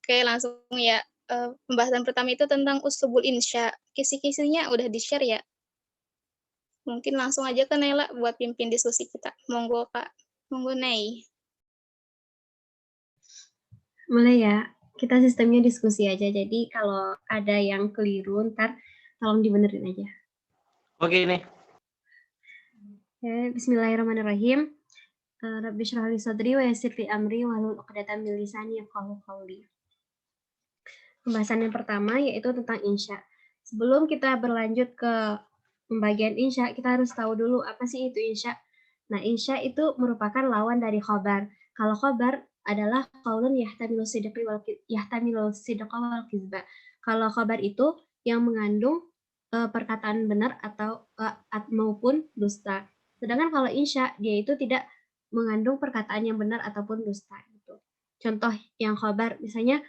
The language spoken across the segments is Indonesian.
Oke, langsung ya. Pembahasan pertama itu tentang uslubul insya. Kisi-kisinya udah di-share ya? Mungkin langsung aja ke Naila buat pimpin diskusi kita. Monggo, Kak. Monggo, Nay. Mulai ya, kita sistemnya diskusi aja. Jadi kalau ada yang keliru, ntar tolong dibenerin aja. Oke nih. Oke, bismillahirrahmanirrahim. Rabbi shrah li sadri wa yassir li amri wahlul 'uqdatam min lisani yafqahu qawli. Pembahasan yang pertama yaitu tentang insya. Sebelum kita berlanjut ke pembagian insya, kita harus tahu dulu apa sih itu insya. Nah, insya itu merupakan lawan dari khobar. Kalau khobar adalah qaulun yahtamilu sidqa wal kizba. Kalau khobar itu yang mengandung perkataan benar atau maupun dusta. Sedangkan kalau insya, dia itu tidak mengandung perkataan yang benar ataupun dusta gitu. Contoh yang khobar misalnya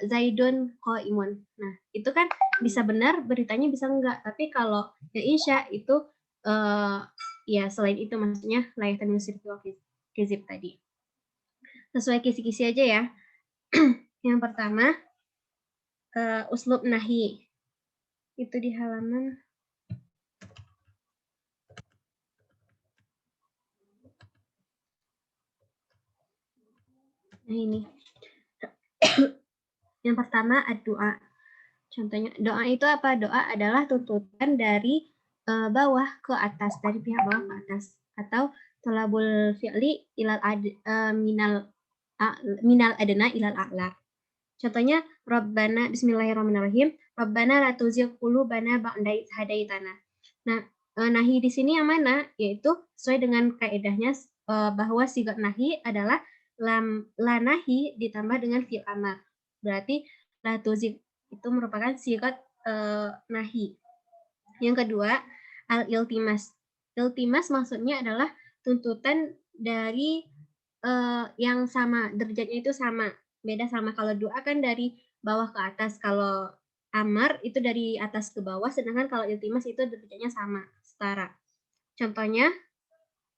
Zaidun qaimun. Nah, itu kan bisa benar beritanya bisa enggak. Tapi kalau yang insya itu ya selain itu maksudnya layak dan kizib tadi. Sesuai kisi-kisi aja ya. Yang pertama uslub nahi. Itu di halaman nah ini. Yang pertama doa. Contohnya doa itu apa? Doa adalah tuntutan dari bawah ke atas, dari pihak bawah ke atas, atau tolabul fi'li ilal minal adna ilal a'la. Contohnya Rabbana bismillahirrahmanirrahim. Rabbana la tuzigh qulubana ba'da idh hadaitana. Nah, nahi di sini yang mana? Yaitu sesuai dengan kaidahnya bahwa sigat nahi adalah la nahi ditambah dengan fi'il amar. Berarti la tuzigh itu merupakan sigat nahi. Yang kedua, al-iltimas. Iltimas maksudnya adalah tuntutan dari yang sama, derajatnya itu sama. Beda sama kalau doa kan dari bawah ke atas, kalau amar itu dari atas ke bawah, sedangkan kalau iltimas itu derajatnya sama, setara. Contohnya,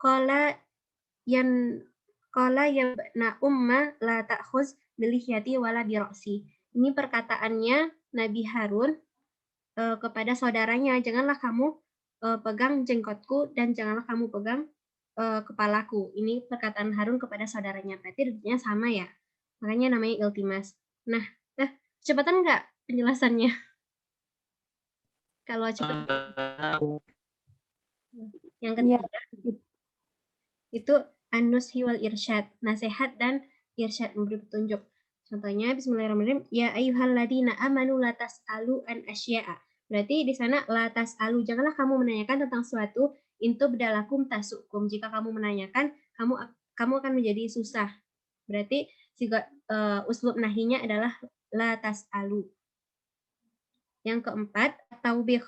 qala na umma la ta'khuz bilihyati wala biroksi. Ini perkataannya Nabi Harun kepada saudaranya, janganlah kamu pegang jenggotku dan janganlah kamu pegang kepalaku. Ini perkataan Harun kepada saudaranya. Berarti derajatnya sama ya. Makanya namanya iltimas. Nah, kecepatan nggak penjelasannya? Kalau cepat. Yang ketiga itu an-nushi wal irsyad, nasihat dan irsyad, memberi petunjuk. Contohnya bismillahirrahmanirrahim, ya ayyuhalladzina amanu la tas'alu an asya'a. Berarti di sana la tas'alu, janganlah kamu menanyakan tentang suatu intu bidalakum tasukum. Jika kamu menanyakan, kamu akan menjadi susah. Berarti juga uslub nahinya adalah la tas'alu. Yang keempat, taubih.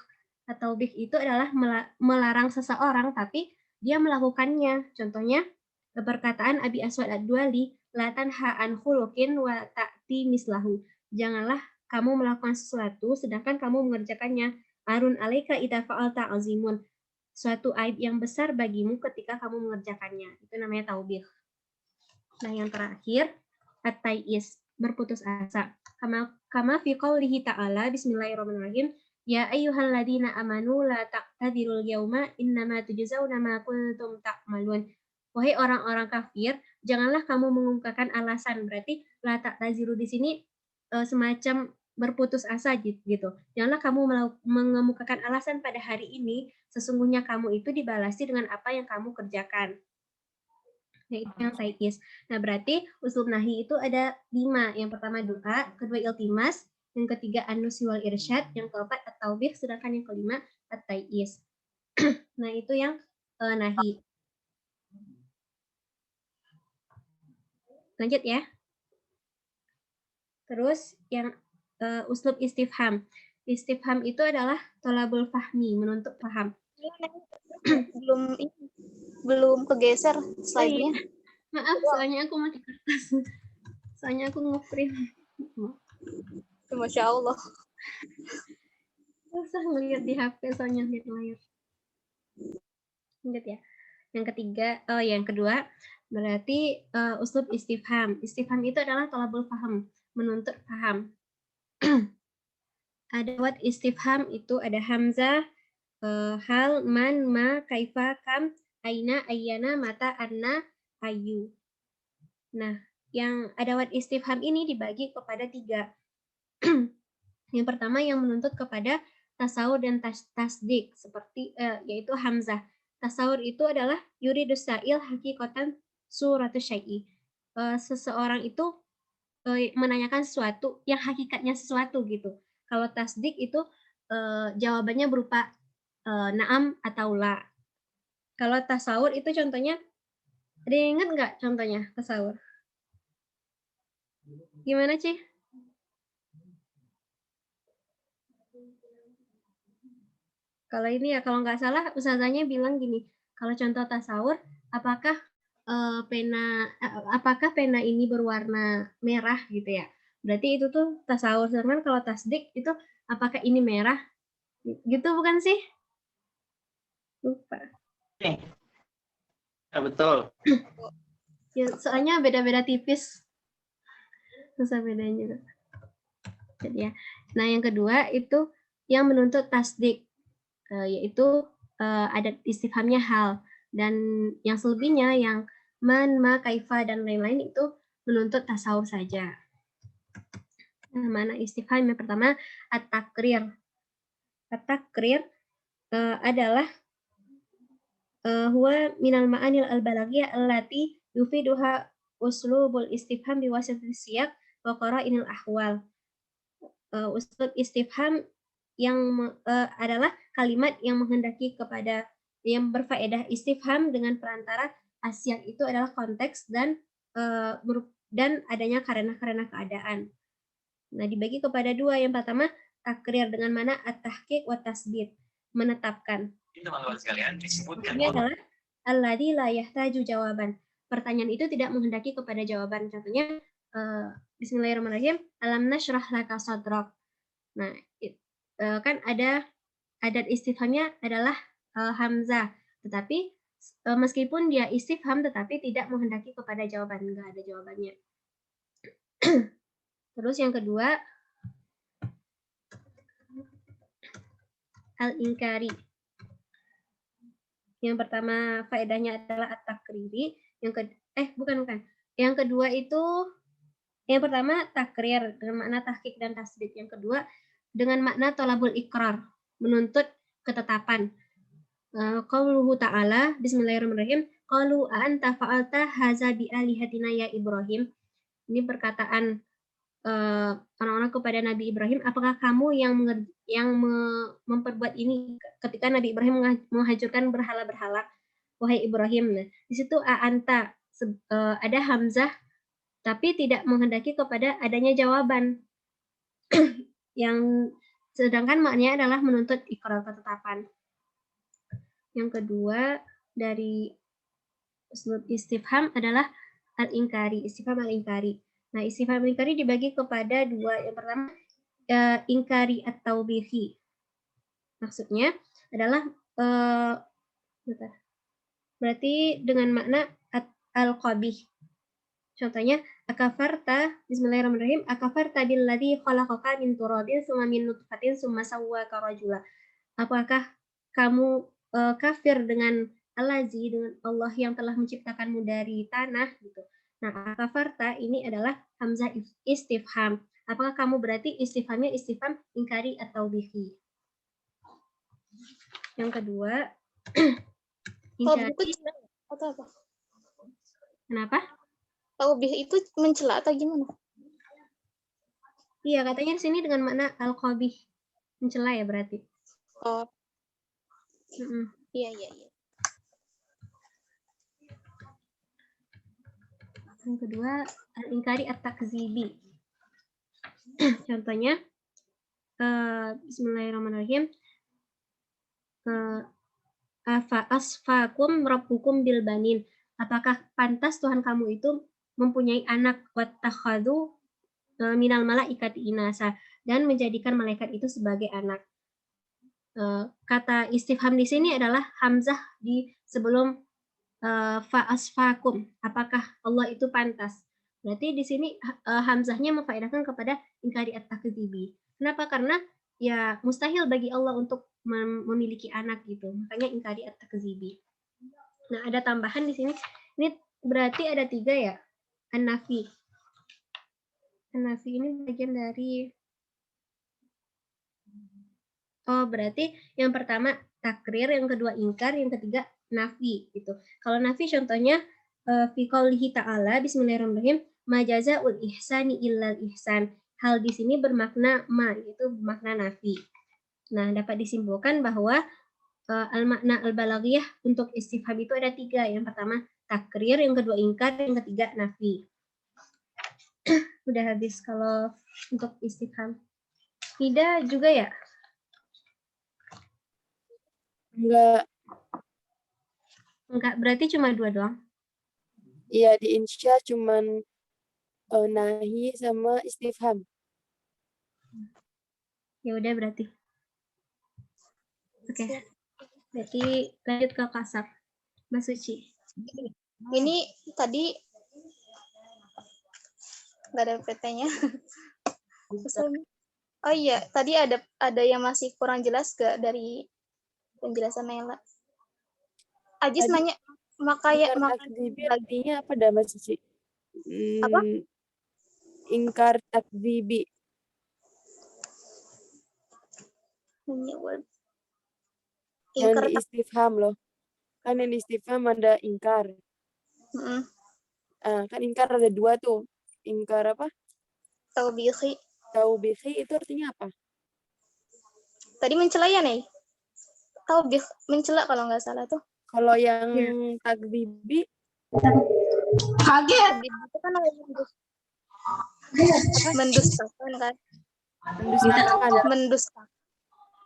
Taubih itu adalah melarang seseorang tapi dia melakukannya. Contohnya perkataan Abi Aswad Ad-Duali, la tanha an khuluqin wa ta'ti mislahu. Janganlah kamu melakukan sesuatu sedangkan kamu mengerjakannya. Arun alaika idza fa'alta azimun. Suatu aib yang besar bagimu ketika kamu mengerjakannya. Itu namanya taubih. Nah, yang terakhir, at-tayis, berputus asa. Kama fi qoulihi ta'ala, bismillahirrahmanirrahim, ya ayyuhalladzina amanu la taqtadirul yauma innama tujzauna ma kuntum ta'malun. Wahai orang-orang kafir, janganlah kamu mengungkapkan alasan. Berarti la taqtaziru di sini semacam berputus asa gitu. Janganlah kamu mengemukakan alasan pada hari ini, sesungguhnya kamu itu dibalasi dengan apa yang kamu kerjakan. Nah, itu yang taikis. Nah, berarti uslub nahi itu ada 5. Yang pertama doa, kedua iltimas, yang ketiga an-nusi wal irsyad, yang keempat at-taubih, sedangkan yang kelima at-taikis. Nah, itu yang nahi. Lanjut ya. Terus yang uslub istifham. Istifham itu adalah tolabul fahmi, menuntut paham. belum kegeser slide-nya. Maaf, soalnya aku mati kertas. Soalnya aku nge-print. Masya Allah. Susah ngeliat di HP, soalnya lihat layar. Lanjut ya. Yang ketiga, yang kedua, berarti uslub istifham. Istifham itu adalah tolabul faham, menuntut paham. Adawat istifham itu ada hamzah, hal, man, ma, kaifa, kam, aina, ayyana, mata, anna, ayu. Nah, yang adawat istifham ini dibagi kepada 3. Yang pertama yang menuntut kepada tasawur dan tasdik, seperti yaitu hamzah. Tasawur itu adalah yuridus sa'il hakikatan suratus syai'i. Seseorang itu menanyakan sesuatu yang hakikatnya sesuatu gitu. Kalau tasdik itu jawabannya berupa naam atau la. Kalau tasawur itu contohnya, ada yang ingat nggak contohnya tasawur? Gimana, Ci? Kalau ini ya, kalau nggak salah ustazahnya bilang gini, kalau contoh tasawur, apakah pena ini berwarna merah gitu ya? Berarti itu tuh tasawur. Sedangkan kalau tasdik itu apakah ini merah? Gitu bukan sih? Lupa. Ya, betul. Ya, soalnya beda-beda tipis. Susah bedain juga. Jadi ya. Nah, yang kedua itu yang menuntut tasdik, yaitu ada istifhamnya hal, dan yang selebihnya yang man, ma, kaifa dan lain-lain itu menuntut tasawuf saja. Nah, mana istifham yang pertama at-takrir. At-takrir adalah huwa minal ma'anil al-balaghiyah allati yufiduha uslubul istifham biwasitati siyaq wa qara'inil ahwal. Uslub istifham yang adalah kalimat yang menghendaki kepada yang berfaedah. Istifham dengan perantara asyak itu adalah konteks dan adanya karena keadaan. Nah, dibagi kepada 2. Yang pertama takrir dengan mana at-tahqiq wa tasbit, menetapkan. Teman-teman sekalian disebutkan. Ini adalah alladzi la yahtaju jawaban. Pertanyaan itu tidak menghendaki kepada jawaban. Contohnya Bismillahirrahmanirrahim, alam nashrah laka sadrak. Nah, kan ada adat istifhamnya adalah hamzah, tetapi meskipun dia istifham tetapi tidak menghendaki kepada jawaban, enggak ada jawabannya. Terus yang kedua al-inkari. Yang pertama faedahnya adalah at-takriri, bukan. Yang kedua itu yang pertama takrir dengan makna tahqiq dan tasbit. Yang kedua dengan makna thalabul iqrar, menuntut ketetapan. Qauluhu ta'ala, bismillahirrahmanirrahim, qalu a'anta fa'alta haza bi alihatina ya Ibrahim. Ini perkataan orang-orang kepada Nabi Ibrahim, apakah kamu yang memperbuat ini ketika Nabi Ibrahim menghancurkan berhala-berhala, wahai Ibrahim. Nah, di situ a'anta ada hamzah tapi tidak menghendaki kepada adanya jawaban. Yang sedangkan maknanya adalah menuntut iqrar, ketetapan. Yang kedua dari uslub istifham adalah al-inkari, istifham al-inkari. Nah, istifham al-inkari dibagi kepada 2. Yang pertama inkari at-taubihi. Maksudnya adalah berarti dengan makna al-qabih. Contohnya akafarta, bismillahirrahmanirrahim, akafarta billadzi khalaqaka min turabin tsumma min nutfatin tsumma sawwaka rajula. Apakah kamu kafir dengan Allazi, dengan Allah yang telah menciptakanmu dari tanah gitu. Nah, akafarta ini adalah hamzah istifham. Apakah kamu berarti istifhamnya istifham inkari atau bihi. Yang kedua inkari atau apa? Kenapa? Taubih itu mencela atau gimana? Iya, katanya di sini dengan makna al-qabih, mencela ya berarti. Oh. Iya. Yang kedua, al-inkari at-takzibi. Contohnya, bismillahirrahmanirrahim, afa asfakum rabbukum bil banin. Apakah pantas Tuhan kamu itu mempunyai anak, wattakhadhu minal malaikati inasa, dan menjadikan malaikat itu sebagai anak. Kata istifham di sini adalah hamzah di sebelum fa asfakum. Apakah Allah itu pantas? Berarti di sini hamzahnya memfaedahkan kepada ingkari at-takdzibi. Kenapa? Karena ya mustahil bagi Allah untuk memiliki anak gitu. Makanya ingkari at-takdzibi. Nah, ada tambahan di sini. Ini berarti ada 3 ya. An-nafi. An-nafi ini bagian dari berarti yang pertama takrir, yang kedua ingkar, yang ketiga nafi gitu. Kalau nafi contohnya fi qoulihi ta'ala bismillahirrahmanirrahim majazaul ihsani illal ihsan. Hal di sini bermakna ma, yaitu bermakna nafi. Nah, dapat disimpulkan bahwa al-makna al-balaghiyah untuk istifham itu ada 3. Yang pertama takrir, yang kedua ingkar, yang ketiga nafi. Udah habis kalau untuk istifham. Tidak juga ya? Enggak, berarti cuma 2 doang. Iya, di insya cuman nahi sama istifham. Ya udah berarti. Oke. Berarti lanjut ke kasar. Mas Suci. Ini tadi nggak ada PT-nya. Oh iya, tadi ada yang masih kurang jelas gak dari penjelasan Naila? Ajis Tadi nanya makanya takdzibi artinya apa dah Mas Cici? Apa? Ingkar takdzibi. Yang di istifham loh. Kan yang di istifham ada ingkar. Kan ingkar ada 2 tuh. Ingkar apa? Taubihi. Taubihi itu artinya apa? Tadi mencela ya, Nih? Taubih, mencela kalau nggak salah tuh. Kalau yang takdzibi kaget. Itu kan mendustakan kan? Mendustakan.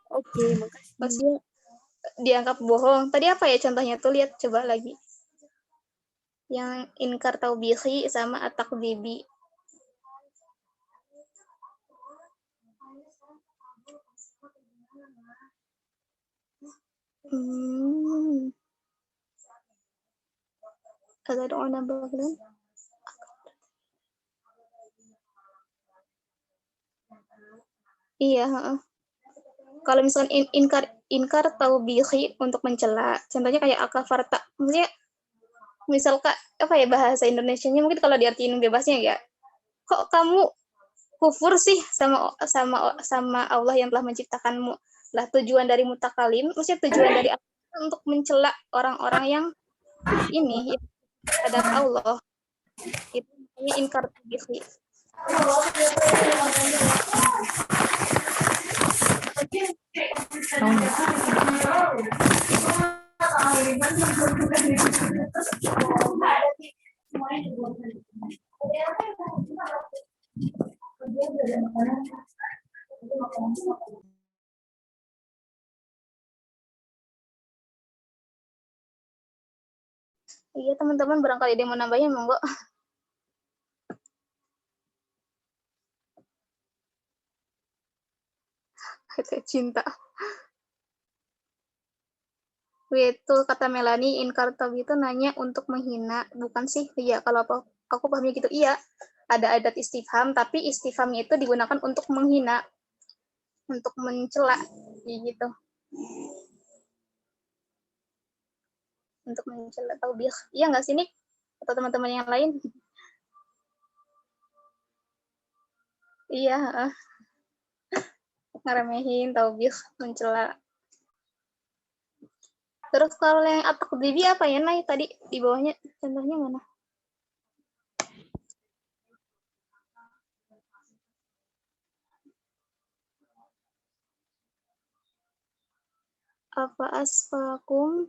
Oke, makasih. Maksudnya dianggap bohong. Tadi apa ya contohnya tuh? Lihat coba lagi. Yang inkar taubihi sama at-takdzibi. Ada doa nambah. Iya, kalau misalkan inkar taubihi untuk mencela, contohnya kayak akafarta, maksudnya misalkan apa ya bahasa Indonesianya mungkin kalau diartiin bebasnya ya, kok kamu kufur sih sama Allah yang telah menciptakanmu. Lah tujuan dari mutakalim, maksudnya tujuan dari untuk mencela orang-orang yang ini yang terhadap Allah. Itu namanya inkar taubihi. Iya teman-teman, barangkali ada yang mau nambahin monggo. Cinta. Itu kata Melanie, inkar tabi itu nanya untuk menghina, bukan sih? Iya, kalau aku pahamnya gitu. Iya, ada adat istifham, tapi istifhamnya itu digunakan untuk menghina, untuk mencela, gitu. Untuk mencela taubih. Iya nggak sih, Nik? Atau teman-teman yang lain? Iya, ngeremehin, taubih, mencela. Terus kalau yang at-takdzibi apa ya, Nay? Tadi di bawahnya, contohnya mana? Apa asfakum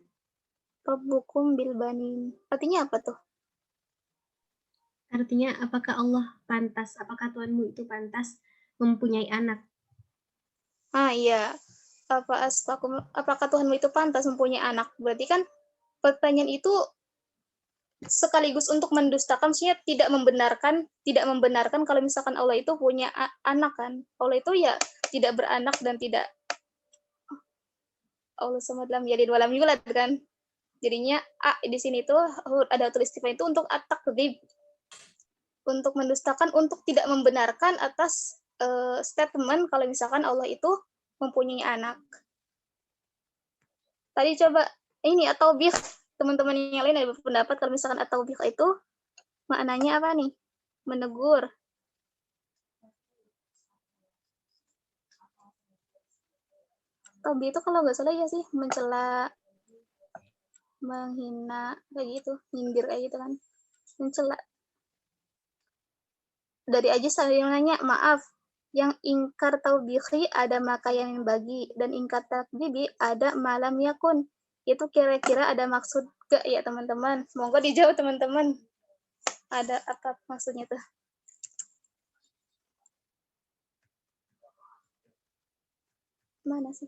rabbukum bil banin. Artinya apa tuh? Artinya apakah Allah pantas, apakah Tuhanmu itu pantas mempunyai anak? Iya. Apakah Tuhanmu itu pantas mempunyai anak? Berarti kan pertanyaan itu sekaligus untuk mendustakan, maksudnya tidak membenarkan kalau misalkan Allah itu punya anak kan. Allah itu ya tidak beranak dan tidak Allah sama dalam yalid walam yulad kan. Jadinya di sini tuh ada tulis istifham itu untuk at-takdzib. untuk mendustakan, untuk tidak membenarkan atas statement kalau misalkan Allah itu mempunyai anak. Tadi coba ini atau bih, teman-teman yang lain ada berpendapat kalau misalkan atau bih itu maknanya apa nih? Menegur. Tobi itu kalau nggak salah ya sih mencela, menghina kayak gitu, nyindir kayak gitu kan, mencela. Dari Aji sambil nanya, maaf, yang ingkar taubihi ada maka yang bagi, dan ingkar takdibi ada malam yakun. Itu kira-kira ada maksud gak ya teman-teman? Semoga dijawab teman-teman. Ada apa maksudnya tuh? Mana sih?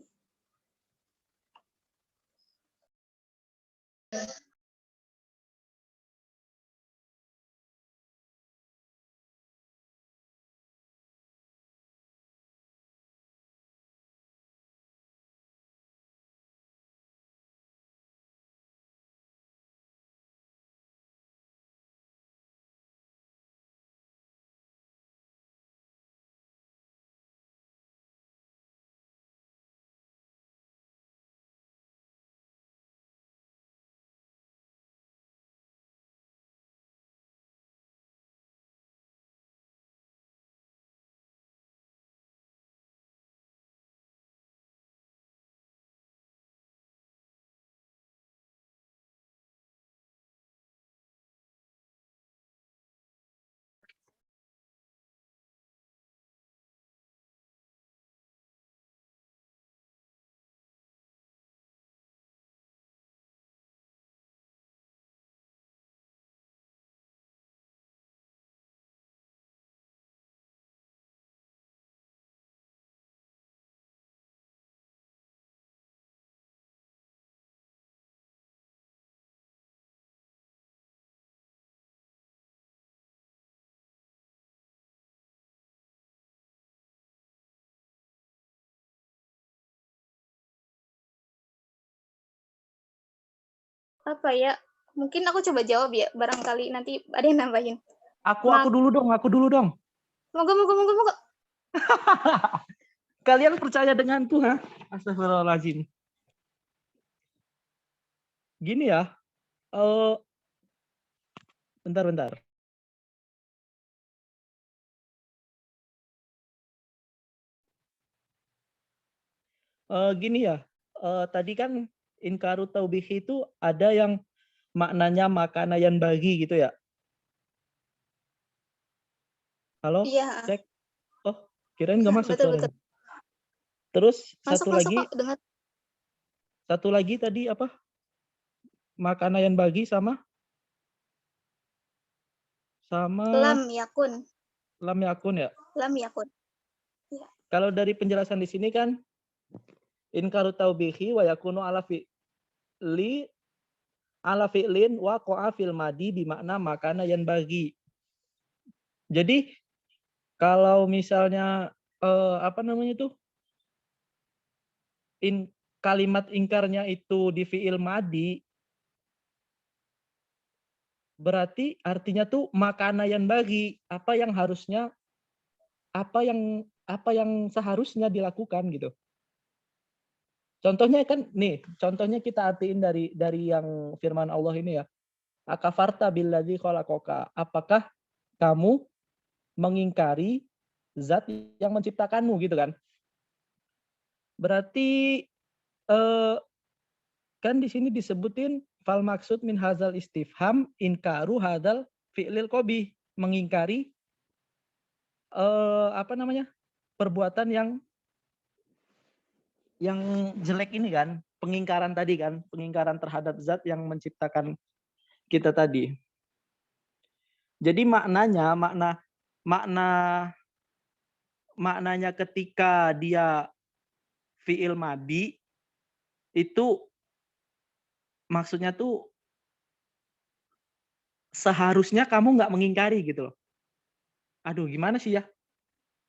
Apa ya? Mungkin aku coba jawab ya, barangkali nanti ada yang nambahin. Aku dulu dong. Moga. Kalian percaya dengan Tuhan? Astagfirullahaladzim. Gini ya, bentar. Gini ya, tadi kan inkaru taubihi itu ada yang maknanya makanan bagi gitu ya. Halo? Iya. Cek. Oh, kirain nggak masuk Betul. Terus Masuk kok, dengar. satu lagi tadi apa? Makanan bagi sama Lam yakun. Lam yakun ya. Lam yakun. Ya. Kalau dari penjelasan di sini kan inkaru taubihi wa yakunu ala fi'lin wa qa'a fil madi bimakna makana yang bagi. Jadi kalau misalnya kalimat ingkarnya itu di fi'il madi, berarti artinya tuh makana yang bagi, apa yang seharusnya dilakukan gitu. Contohnya kan nih, kita artiin dari yang firman Allah ini ya. Akafarta billadzi khalaqaka. Apakah kamu mengingkari zat yang menciptakanmu gitu kan? Berarti kan di sini disebutin fal maksud min hazal istifham inkaru hadal fi'lil qabih, mengingkari perbuatan yang jelek ini kan, pengingkaran tadi kan, pengingkaran terhadap zat yang menciptakan kita tadi. Jadi maknanya ketika dia fi'il madi itu maksudnya tuh seharusnya kamu nggak mengingkari gitu loh. Aduh, gimana sih ya?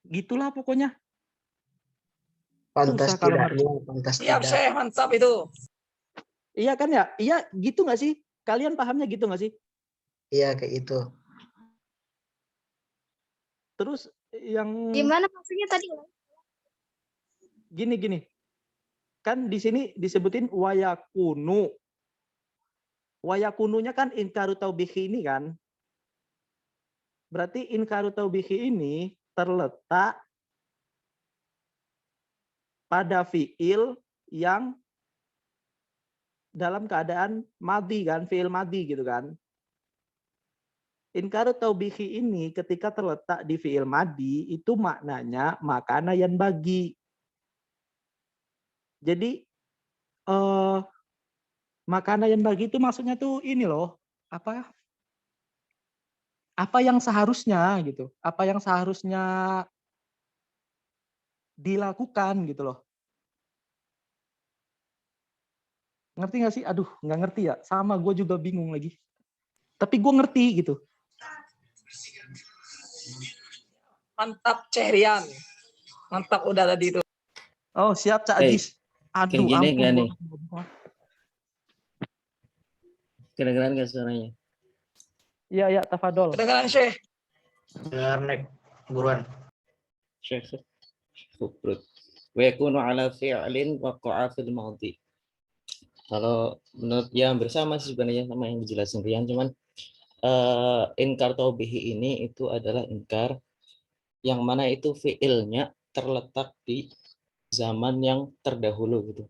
Gitulah pokoknya. Pantas tidaknya, pantas Siap, tidak. Syekh, mantap itu. Iya kan ya? Iya, gitu nggak sih? Kalian pahamnya gitu nggak sih? Iya, kayak itu. Terus yang Gimana maksudnya tadi? gini. Kan di sini disebutin wayakunu. Wayakununya kan inkaru taubihi ini kan. Berarti inkaru taubihi ini terletak pada fiil yang dalam keadaan madi kan, fiil madi gitu kan. Inkaru taubihi ini ketika terletak di fiil madi itu maknanya makana yang bagi. Jadi makana yang bagi itu maksudnya tuh ini loh, apa yang seharusnya gitu, apa yang seharusnya dilakukan gitu loh. Ngerti nggak sih? Aduh, nggak ngerti ya. Sama gue juga bingung lagi. Tapi gue ngerti gitu. Mantap Cehrian. Mantap udah tadi itu. Oh siap Cak Ajis. Aduh gini ampun. nih. Kedengeran nggak suaranya? Iya, tafadol. Kedengaran Syekh. Dengar nek buruan. Syekh. Kubrut. Wa yakunu ala fi'lin waqa'a fil madhi. Kalau menurut yang bersama sih sebenarnya sama yang dijelasin Rian, cuman inkar taubihi ini itu adalah inkar yang mana itu fi'ilnya terletak di zaman yang terdahulu gitu.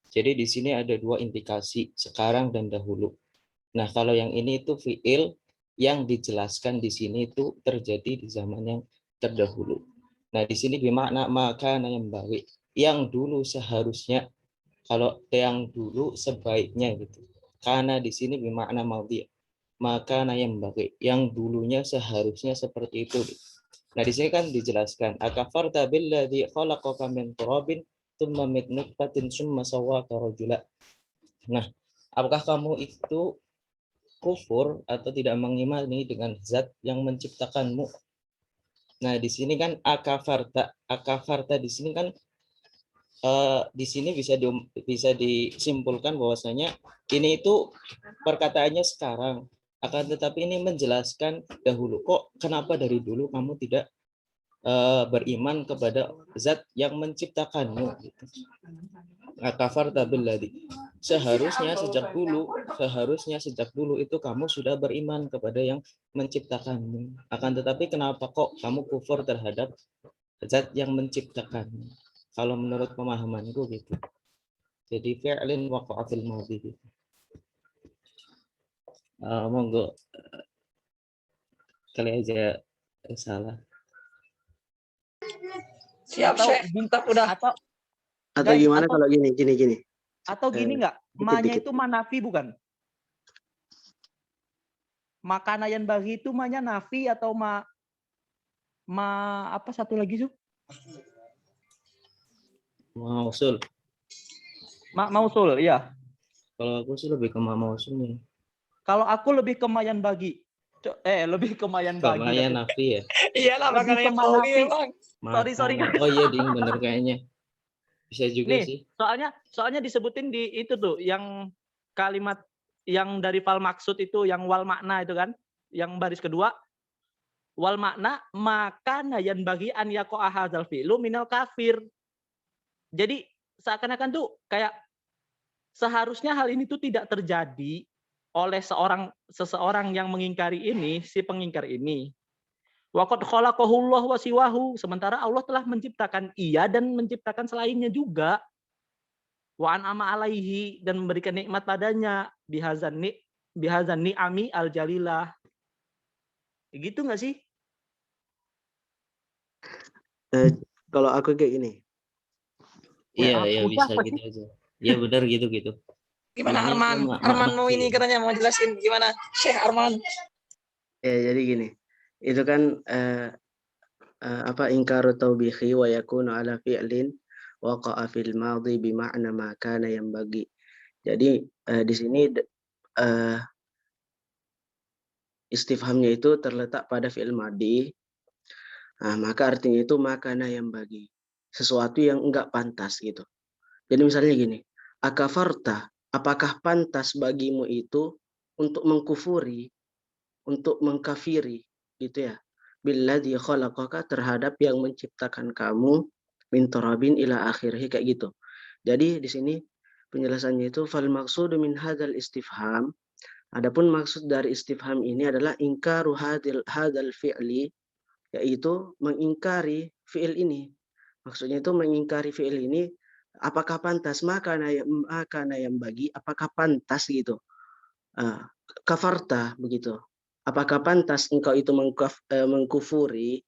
Jadi di sini ada dua indikasi, sekarang dan dahulu. Nah, kalau yang ini itu fi'il yang dijelaskan di sini itu terjadi di zaman yang terdahulu. Nah, di sini bermakna maka yang baik, yang dulu seharusnya, kalau yang dulu sebaiknya gitu. Karena di sini bermakna madhi, maka yang baik, yang dulunya seharusnya seperti itu. Nah, di sini kan dijelaskan akafarta billadzi khalaqaka min turabin tsumma min nutfatin tsumma sawwaka rajula. Nah, apakah kamu itu kufur atau tidak mengimani dengan zat yang menciptakanmu? Nah, di sini kan akafarta di sini kan di sini bisa disimpulkan bahwasanya ini itu perkataannya sekarang, akan tetapi ini menjelaskan dahulu. Kok kenapa dari dulu kamu tidak beriman kepada zat yang menciptakanmu gitu. Akafarta billadzi, seharusnya sejak dulu itu kamu sudah beriman kepada yang menciptakanmu. Akan tetapi kenapa kok kamu kufur terhadap zat yang menciptakanmu? Kalau menurut pemahamanku gitu. Jadi fi'lin waqa'a fil madhi gitu. Monggo kali aja salah. Siap Syekh. Mantap udah. Atau Guys, gimana kalau gini. Atau gini nggak? Ma-nya itu manafi bukan? Makana yang bagi itu ma-nya nafi atau ma apa satu lagi tuh? Mausul. Mausul, iya. Kalau aku sih lebih ke mausulnya. Kalau aku lebih ke mayan bagi. Lebih ke mayan bagi. Mayan nafi ya. Iyalah Lebih makanya ke Nawawi Manafi. emang. Sorry. Oh iya ding, bener kayaknya. Bisa juga Nih, sih. soalnya disebutin di itu tuh yang kalimat yang dari fal maksud itu yang wal makna itu kan, yang baris kedua wal makna maka nayan bagi an yaqa'a hadzal fi'lu minal kafir. Jadi seakan-akan tuh kayak seharusnya hal ini tuh tidak terjadi oleh seseorang yang mengingkari ini, si pengingkar ini. Waqad khalaqahullah wa siwahu, sementara Allah telah menciptakan ia dan menciptakan selainnya juga. Wa an'ama alaihi, dan memberikan nikmat padanya bihazan ni'ami al-jalilah. Gitu nggak sih? Kalau aku kayak gini. Iya, bisa gitu aja. Iya benar gitu. Gimana Arman mau ini katanya mau jelasin gimana Syekh Arman? Ya, jadi gini. Itu kan ingkaru taubihi wa yakunu ala fi'lin waqa'a fil madhi bima'na ma kana yanbaghi. Jadi di sini istifhamnya itu terletak pada fi'il madhi. Nah, maka artinya itu makana yanbaghi. Sesuatu yang enggak pantas gitu. Jadi misalnya gini, akafarta, apakah pantas bagimu itu untuk mengkufuri, untuk mengkafiri gitu ya. billadzi khalaqaka, terhadap yang menciptakan kamu, min turabin ila akhirih, kayak gitu. Jadi di sini penjelasannya itu fal maqsudu min hadzal istifham, adapun maksud dari istifham ini adalah ingkaru hadzal fi'li, yaitu mengingkari fi'il ini. Maksudnya itu mengingkari fi'il ini, apakah pantas, maka yang bagi, apakah pantas gitu. Kafarta begitu. Apakah pantas engkau itu mengkufuri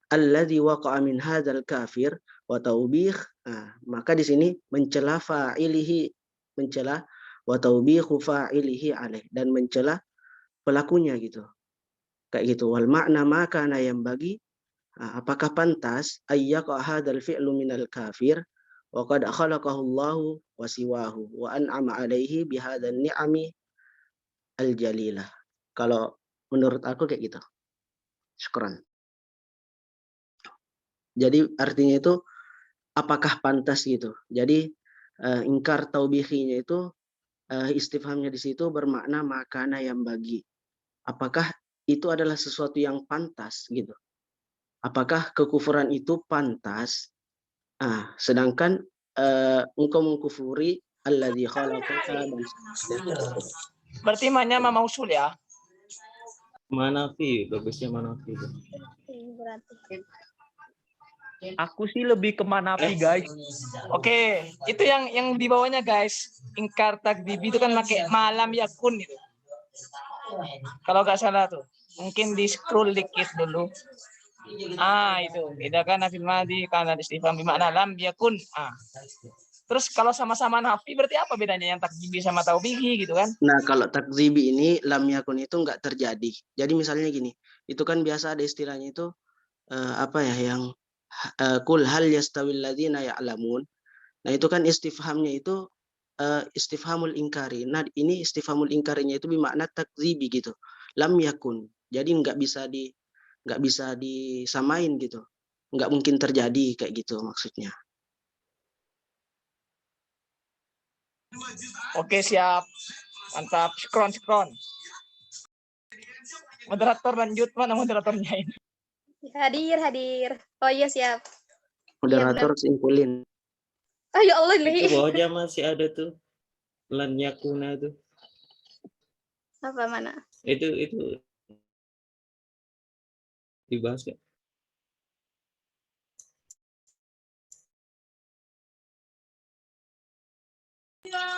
alladzi waqa'a min hadzal kafir wa taubih. Maka di sini mencela fa'ilihi, mencela wa taubihu fa'ilihi alaih, dan mencela pelakunya gitu. Kayak gitu. Wal makna maka yang bagi, apakah pantas ayyaqa hadzal fi'lu minal kafir wa qad khalaqahu Allahu wa siwahu wa an'ama alaihi bihadzal ni'ami al-jalilah. Kalau menurut aku kayak gitu. Syukran. Jadi artinya itu apakah pantas gitu. Jadi ingkar taubihinya itu istifhamnya di situ bermakna makana yang bagi. Apakah itu adalah sesuatu yang pantas gitu. Apakah kekufuran itu pantas? Sedangkan engkau mengkufuri alladzi khalaqaka dan Berarti maknanya mausul ya. Manafi, bagusnya manafi. Berarti. Aku sih lebih ke manafi, guys. Oke, itu yang di bawahnya guys. Ingkar takdibi itu kan pakai malam yakun itu. Kalau nggak salah tuh. Mungkin di scroll dikit dulu. Itu. Beda kan nafil madi karena istifham bermakna lam yakun. Terus kalau sama-sama nafi berarti apa bedanya yang takdibi sama taubihi gitu kan? Nah, kalau takzibi ini lam yakun itu enggak terjadi. Jadi misalnya gini, itu kan biasa ada istilahnya itu yang kul hal yastawil ladzina ya'lamun. Nah, itu kan istifhamnya itu istifhamul ingkari. Nah, ini istifhamul ingkarinya itu bermakna takzibi gitu. Lam yakun. Jadi enggak bisa disamain gitu. Enggak mungkin terjadi kayak gitu maksudnya. Oke, siap. Mantap. Skron. Moderator lanjut, mana moderatornya ini? Hadir. Oh iya siap. Moderator simpulin. Oh ya Allah, Itu bawahnya masih ada tuh. Lan yakuna tuh. Apa mana? Itu dibahas gak?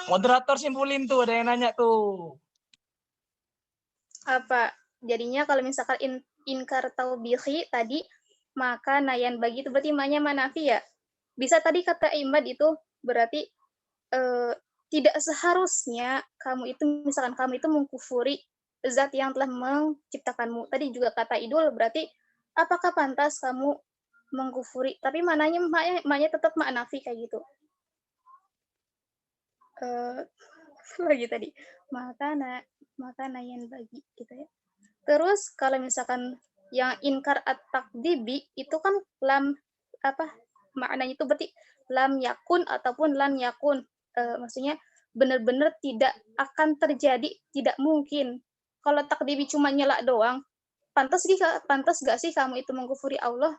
Moderator simpulin tuh, ada yang nanya tuh. Apa? Jadinya kalau misalkan inkar taubihi tadi, maka nayan bagi itu berarti maknanya manafi ya? Bisa tadi kata Imad itu berarti tidak seharusnya kamu itu mengkufuri zat yang telah menciptakanmu. Tadi juga kata Idul berarti apakah pantas kamu mengkufuri? Tapi maknanya tetap manafi kayak gitu. Lagi tadi maka nayan bagi gitu ya. Terus kalau misalkan yang inkar at-takdibi itu kan lam maknanya itu berarti lam yakun ataupun lan yakun. Maksudnya benar-benar tidak akan terjadi, tidak mungkin. Kalau takdibi cuma nyela doang, pantas gak sih kamu itu mengkufuri Allah?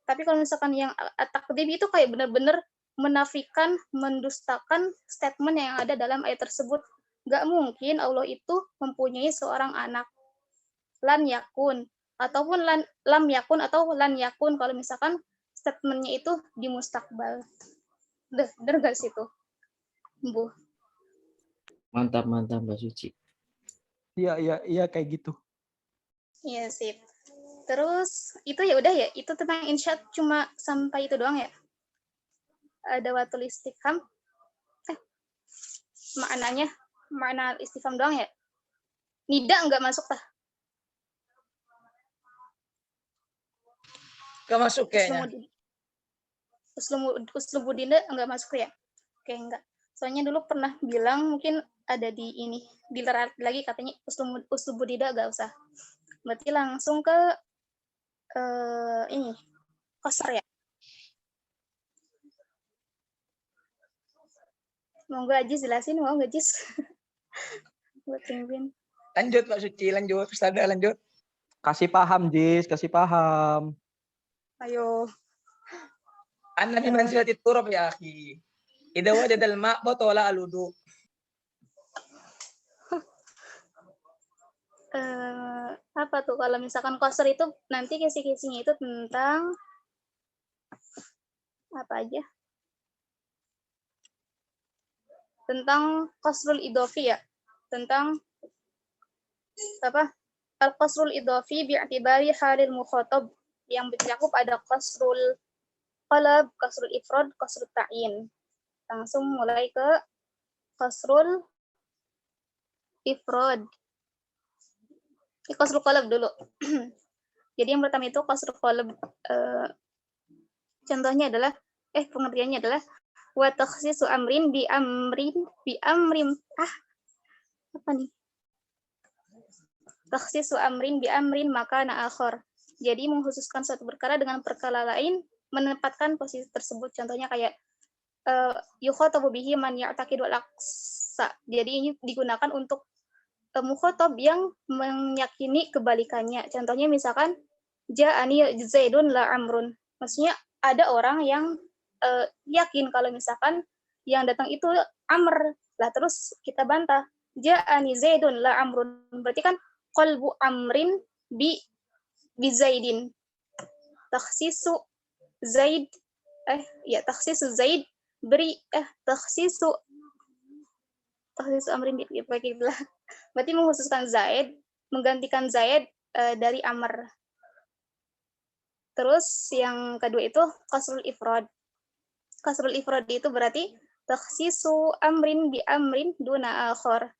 Tapi kalau misalkan yang at-takdibi itu kayak benar-benar menafikan, mendustakan statement yang ada dalam ayat tersebut. Gak mungkin Allah itu mempunyai seorang anak. Lan yakun ataupun lam yakun atau lan yakun kalau misalkan statementnya itu di mustakbal. Bener gak sih itu, Bu? Mantap Mbak Suci. Iya kayak gitu. Iya sip. Terus itu ya udah ya, itu tentang insya cuma sampai itu doang ya. Ada watul istifham. Makna istifham doang ya. Nida nggak masuk tah? Gak masuk kayaknya. Uslubudina nggak masuk ya? Oke, enggak. Soalnya dulu pernah bilang mungkin ada di ini, dilerat lagi katanya uslubudida nggak usah. Berarti langsung ke ini, kosar ya. Monggo Ajis jelasin, mau nggak Jis? Buat Pinguin. Lanjut Mbak Suci, lanjut. Ustazah lanjut. Kasih paham, Jis, kasih paham. Ayo. Anda di manzilatit turab ya akhi. Idza wajada al-ma' batala al-wudu. Apa tuh kalau misalkan qasr itu nanti kisi-kisinya itu tentang apa aja? Tentang qasrul idofi ya. Tentang apa? Al-qasrul idofi bi'tibari halil mukhatab yang mencakup ada qasrul qalab, qasrul ifrad, qasrul ta'yin. Langsung mulai ke qasrul ifrad. Qasrul qalab dulu. Jadi yang pertama itu qasrul qalab, contohnya adalah pengertiannya adalah wa takhsisu amrin bi amrin apa nih? Takhsisu amrin bi amrin makana akhar. Jadi mengkhususkan suatu perkara dengan perkara lain, menempatkan posisi tersebut. Contohnya kayak yukhatabu bihi man ya'taqidu al-aqsa. Jadi ini digunakan untuk mukhatab yang meyakini kebalikannya. Contohnya misalkan ja'ani zaidun la amrun. Maksudnya ada orang yang yakin kalau misalkan yang datang itu amr. Lah terus kita bantah, ja'ani zaidun la amrun. Berarti kan qalbu amrin bi zaidin. Takhsisu zaid takhsisu zaid beri takhsisu amrin bi berarti mengkhususkan zaid, menggantikan zaid dari amr. Terus yang kedua itu qasrul ifrad. Qasrul ifrad itu berarti takhsisu amrin bi amrin duna akhar.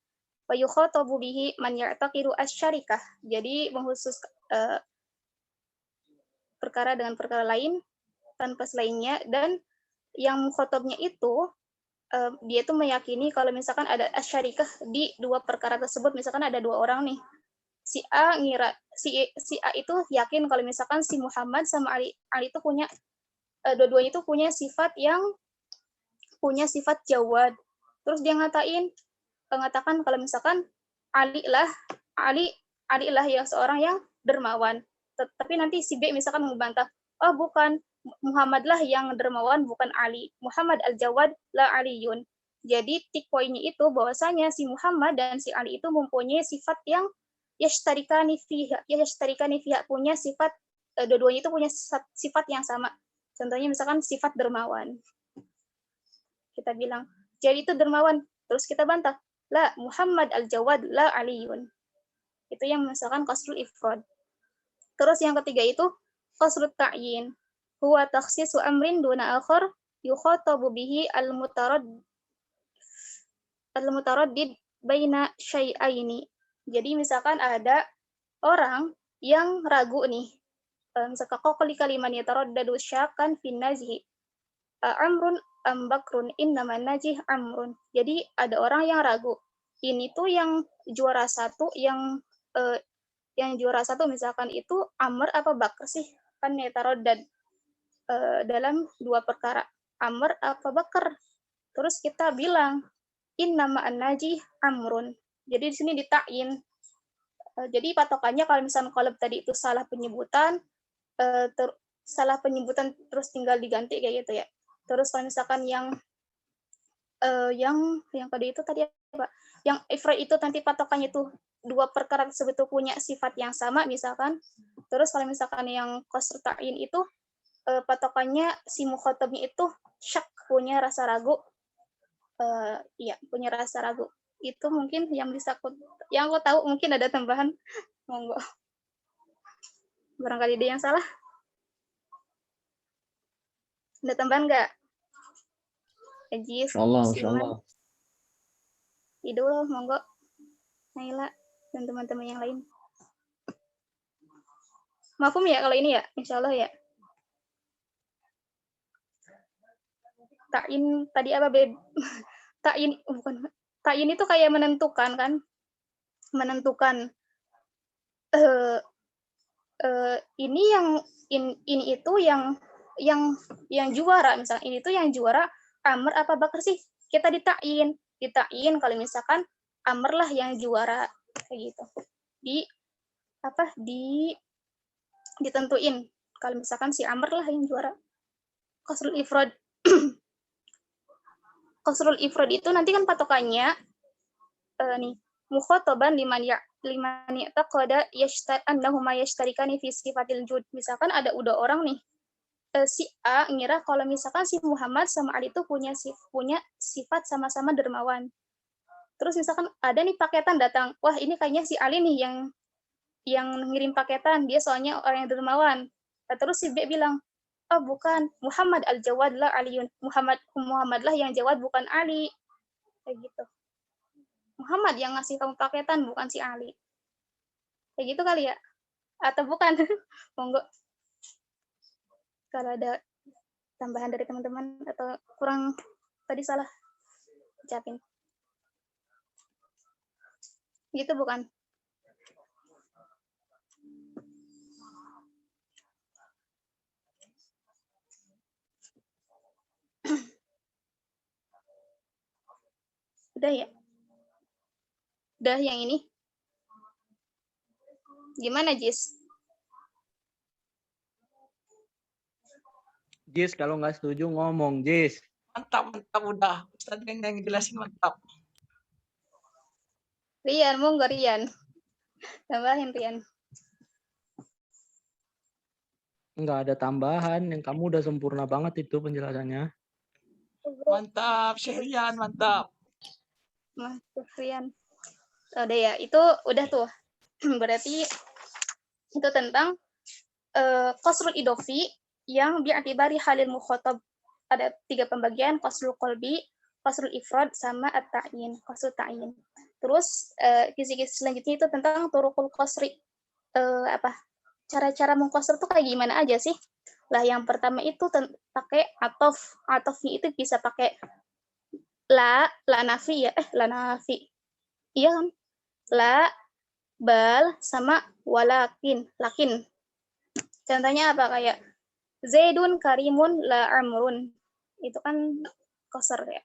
Wa yukhatabu bihi man ya'taqidu asy-syarikah. Jadi mengkhusus perkara dengan perkara lain tanpa selainnya, dan yang mukhatabnya itu dia itu meyakini kalau misalkan ada asyarikah di dua perkara tersebut. Misalkan ada dua orang nih, si A ngira si A itu yakin kalau misalkan si Muhammad sama Ali itu punya dua-duanya itu punya sifat jawad. Terus dia mengatakan kalau misalkan Ali lah yang seorang yang dermawan. Tapi nanti si B misalkan membantah, oh bukan, Muhammad lah yang dermawan, bukan Ali. Muhammad al-Jawad la Aliyun. Jadi tik poinnya itu bahwasanya si Muhammad dan si Ali itu mempunyai sifat yang yashtarikani fiha, punya sifat, dua-duanya itu punya sifat yang sama. Contohnya misalkan sifat dermawan. Kita bilang, jadi itu dermawan. Terus kita bantah, la Muhammad al-Jawad la Aliyun. Itu yang misalkan qasrul ifrad. Terus yang ketiga itu qasrul ta'yin. Huwa takhsisu amrin duna akhar yukhatabu bihi al-mutaraddid baina syai'aini. Jadi misalkan ada orang yang ragu nih. Misalkan qaqli kaliman yataraddadu syakan fin najhi. Amrun am bakrun innama najih amrun. Jadi ada orang yang ragu. Ini tuh yang juara satu misalkan itu Amr apa Bakr sih? Kan yataraddad dalam dua perkara, Amr apa Bakar. Terus kita bilang innama an-najih amrun. Jadi di sini ditakyin. Jadi patokannya kalau misalnya qalb tadi itu salah penyebutan terus tinggal diganti kayak gitu ya. Terus kalau misalkan yang kedua itu tadi apa? Yang ifrad itu nanti patokannya itu dua perkara tersebut punya sifat yang sama misalkan. Terus kalau misalkan yang qasr ta'yin itu patokannya si mukhatabnya itu syak, punya rasa ragu. Punya rasa ragu. Itu mungkin yang aku tahu. Mungkin ada tambahan, monggo. Barangkali ada yang salah. Ada tambahan nggak? Ajis, Insyaallah. Idul, monggo. Naila dan teman-teman yang lain. Mafhum ya kalau ini ya, insyaallah ya. Ta'yin tadi apa beb? Ta'yin itu kayak menentukan kan? Menentukan ini itu yang juara, misalnya ini tuh yang juara Amr apa Bakar sih? Kita ditakyin kalau misalkan Amr lah yang juara kayak gitu. ditentuin. Kalau misalkan si Amr lah yang juara. Qasrul ifrad. Qasrul ifrad itu nanti kan patokannya nih mukhataban liman ya'taqada annahuma yashtarikani fi sifatil jud. Misalkan ada udah orang nih si A ngira kalau misalkan si Muhammad sama Ali itu punya sifat sama-sama dermawan. Terus misalkan ada nih paketan datang, wah ini kayaknya si Ali nih yang ngirim paketan, dia soalnya orang yang dermawan. Terus si B bilang, oh bukan, Muhammad al-Jawad lah Aliun. Muhammad lah yang jawad, bukan Ali. Kayak gitu. Muhammad yang ngasih kamu paketan, bukan si Ali. Kayak gitu kali ya? Atau bukan? Monggo. Kalau ada tambahan dari teman-teman atau kurang tadi salah ucapin. Gitu bukan? Udah ya? Udah yang ini? Gimana, Jis? Jis, kalau nggak setuju ngomong, Jis. Mantap udah. Ustaz yang jelasin mantap. Rian, monggo Rian. Tambahin Rian. Nggak ada tambahan, yang kamu udah sempurna banget itu penjelasannya. Mantap, Syahrian, mantap. Mantap Rian. Udah ya, itu udah tuh. Berarti itu tentang qasrul idofi yang bi'atibari halil mukhatab. Ada 3 pembagian, qasrul qalbi, qasrul ifrad, sama at-ta'yin, qasrul ta'yin. Terus kisi-kisi selanjutnya itu tentang turuqul qasri. Cara-cara mengqasr tuh kayak gimana aja sih? Lah yang pertama itu pakai atof. Atofnya itu bisa pakai la nafi ya. La nafi. Iya kan? La, bal, sama walakin, lakin. Contohnya apa? Kayak Zaidun karimun la amrun. Itu kan qasr ya.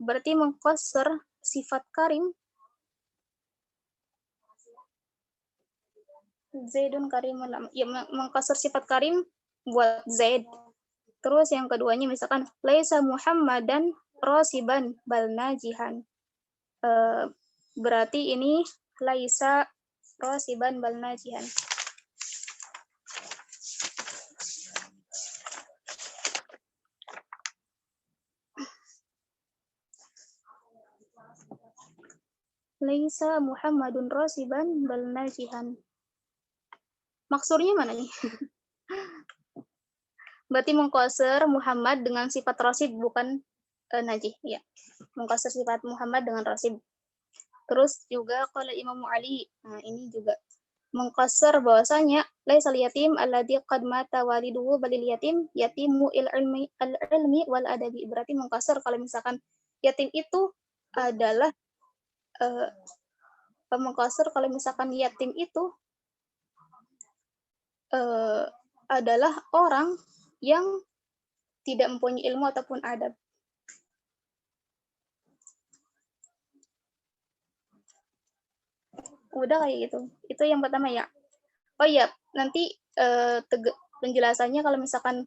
Berarti mengqasr sifat karim. Zaidun karimun la, ya mengqasr sifat karim buat Zaid. Terus yang keduanya misalkan laisa Muhammadan rasiban bal najihan. Berarti ini laisa rasiban bal najihan. Laisa Muhammadun rasiban bal najihan. Maksurnya mana nih? Berarti mengqasr Muhammad dengan sifat rasid bukan najih ya. Mengqasr sifat Muhammad dengan rasid. Terus juga qala Imam Ali. Nah, ini juga mengqasr bahwasanya laisal yatim alladzi qad mata waliduhu balil yatim yatimu al-ilmi wal adabi. Berarti mengqasr kalau misalkan yatim itu adalah mengqasr kalau misalkan yatim itu adalah orang yang tidak mempunyai ilmu ataupun adab. Udah kayak gitu. Itu yang pertama ya. Oh iya, nanti penjelasannya kalau misalkan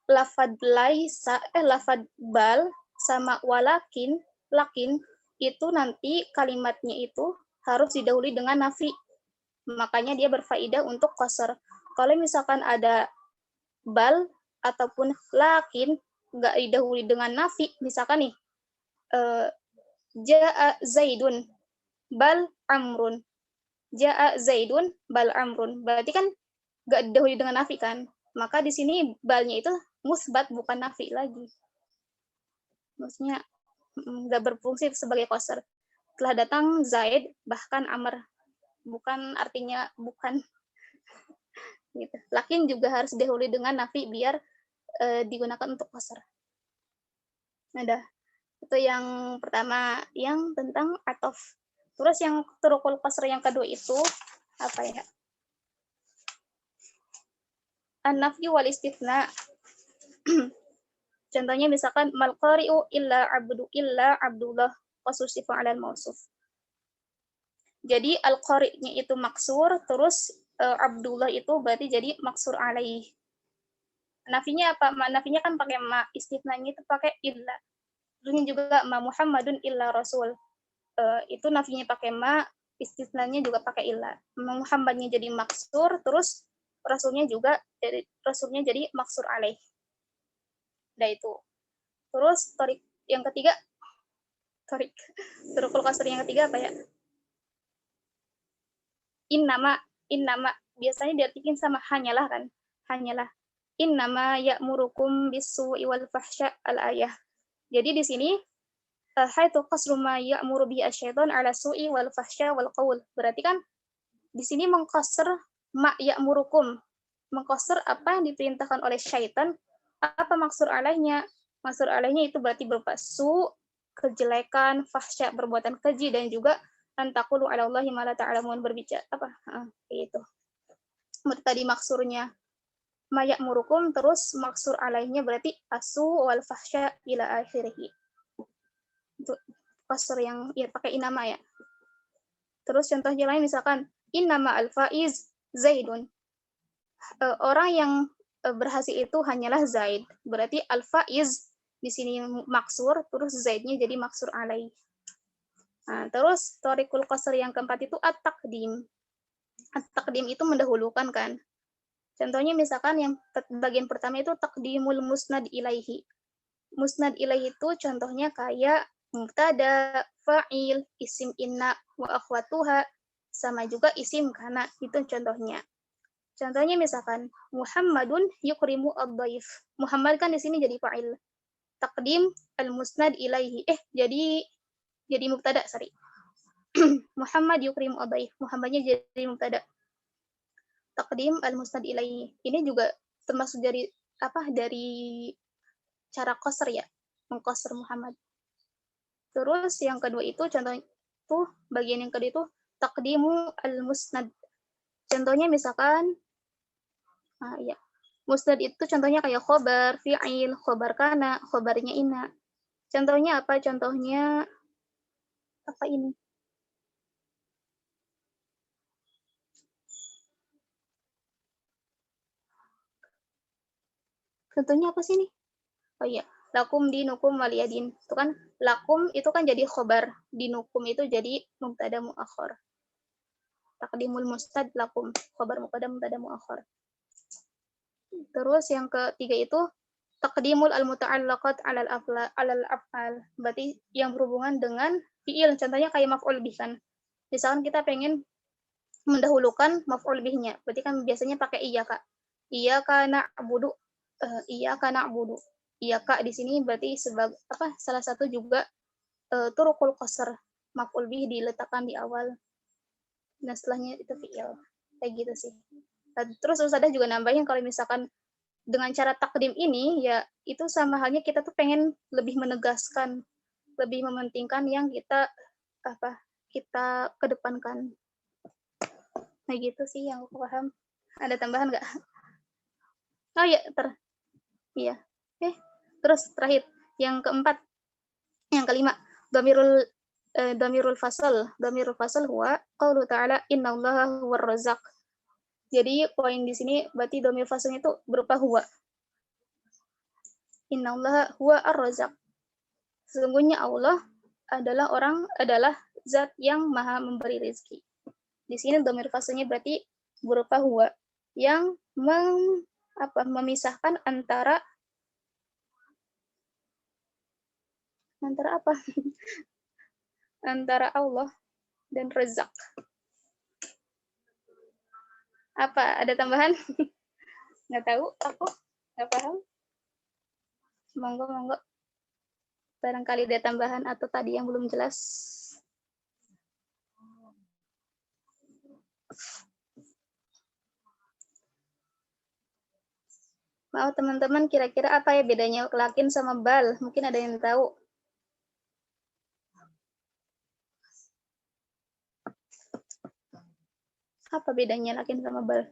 lafad laisa lafad bal sama walakin, lakin itu nanti kalimatnya itu harus didahului dengan nafi. Makanya dia berfaedah untuk qasr. Kalau misalkan ada bal ataupun lakin nggak didahului dengan nafi, misalkan nih jaa Zaidun bal amrun, jaa Zaidun bal amrun, berarti kan nggak didahului dengan nafi kan, maka di sini balnya itu musbat bukan nafi lagi, maksudnya nggak berfungsi sebagai qasr. Telah datang Zaid bahkan Amr, bukan artinya bukan gitu. Lakin juga harus didahului dengan nafi biar digunakan untuk qasr. Nah, dah. Itu yang pertama yang tentang atof. Terus yang turuqul qasr yang kedua itu apa ya? An-nafyu wal istitsna. Contohnya misalkan mal qari'u illa abdullah qasr sifat 'alal mausuf. Jadi al-qari-nya itu maksur, terus Abdullah itu berarti jadi maksur alaih. Nafinya apa? Nafinya kan pakai ma, istifnanya itu pakai illa. Terusnya juga ma Muhammadun illa rasul. Itu nafinya pakai ma, istifnanya juga pakai illa. Muhammadnya jadi maksur, terus rasulnya jadi maksur alaih. Nah itu. Terus torik yang ketiga, turukul kasr yang ketiga apa ya? Innama biasanya diartikan sama hanyalah kan, hanyalah. Innama ya'murukum bis-su'i wal fahsya al-ayah. Jadi di sini haitu qasru ma ya'muru bihi asy-syaitan 'ala su'i wal fahsya wal qaul. Berarti kan di sini mengqasr ma ya'murukum. Mengqasr apa yang diperintahkan oleh syaitan, apa maksud alaihnya? Maksud alaihnya itu berarti berupa kejelekan, fahsya, perbuatan keji, dan juga antaqulu 'ala Allahi ma la ta'lamun, berbicara apa? Itu. Tadi maksurnya mayak murukum, terus maksur alaihnya berarti asu wal fahsya ila akhirih. Itu kasur yang ya pakai inama ya. Terus contoh yang lain misalkan innama al-faiz zaidun. Orang yang berhasil itu hanyalah Zaid. Berarti al-faiz di sini maksur, terus Zaidnya jadi maksur alaih. Nah, terus torikul qasr yang keempat itu at-taqdim. At-taqdim itu mendahulukan kan. Contohnya misalkan yang bagian pertama itu taqdimul musnad ilaihi. Musnad ilaihi itu contohnya kayak mubtada, fa'il, isim inna wa akhwatuha, sama juga isim kana, itu contohnya. Contohnya misalkan Muhammadun yukrimu ad-dhaif. Muhammad kan di sini jadi fa'il. Taqdim al-musnad ilaihi. Jadi mubtada, sorry. Muhammad yukrimu ad-dhaif. Muhammadnya jadi mubtada. Taqdim al-musnad ilaihi. Ini juga termasuk dari cara qasr ya, mengqasr Muhammad. Terus yang kedua itu bagian yang kedua itu taqdimu al-musnad. Contohnya misalkan musnad itu contohnya kayak khobar, fi'il, khobar kana, khobarnya inna. Contohnya apa? Contohnya apa ini? Contohnya apa sih nih? Oh iya, lakum dinukum waliyadin. Itu kan lakum itu kan jadi khobar, dinukum itu jadi mubtada muakhar. Taqdimul musnad lakum, khobar mubtada muakhar. Terus yang ketiga itu taqdimul al-muta'allaqat 'alal af'al. Berarti yang berhubungan dengan fi'il. Contohnya kayak maf'ul bih kan. Misalkan kita pengen mendahulukan maf'ul bihnya. Berarti kan biasanya pakai iyyaka. Iyyaka na'budu. Iyyaka na'budu. Iyyaka di sini berarti salah satu juga turukul qasr. Maf'ul bih diletakkan di awal. Nah, setelahnya itu fi'il. Kayak gitu sih. Terus Ustadzah juga nambahin kalau misalkan dengan cara takdim ini ya itu sama halnya kita tuh pengen lebih menegaskan, lebih mementingkan yang kita kedepankan. Nah gitu sih yang aku paham. Ada tambahan nggak? Oh ya, iya. Terus terakhir yang keempat, yang kelima, dhamirul fasal. Dhamirul fasal huwa qaulu ta'ala innallaha huwar razzaq. Jadi poin di sini berarti dhamir fasalnya itu berupa huwa. Innallaha huwa ar-razzaq. Sesungguhnya Allah adalah zat yang maha memberi rezeki. Di sini dhamir fasalnya berarti berupa huwa yang memisahkan antara apa? Antara Allah dan rezak. Apa? Ada tambahan? Nggak tahu, aku nggak paham. Monggo. Barangkali ada tambahan atau tadi yang belum jelas. Mau teman-teman kira-kira apa ya bedanya lakin sama bal? Mungkin ada yang tahu. Apa bedanya lakin sama bal?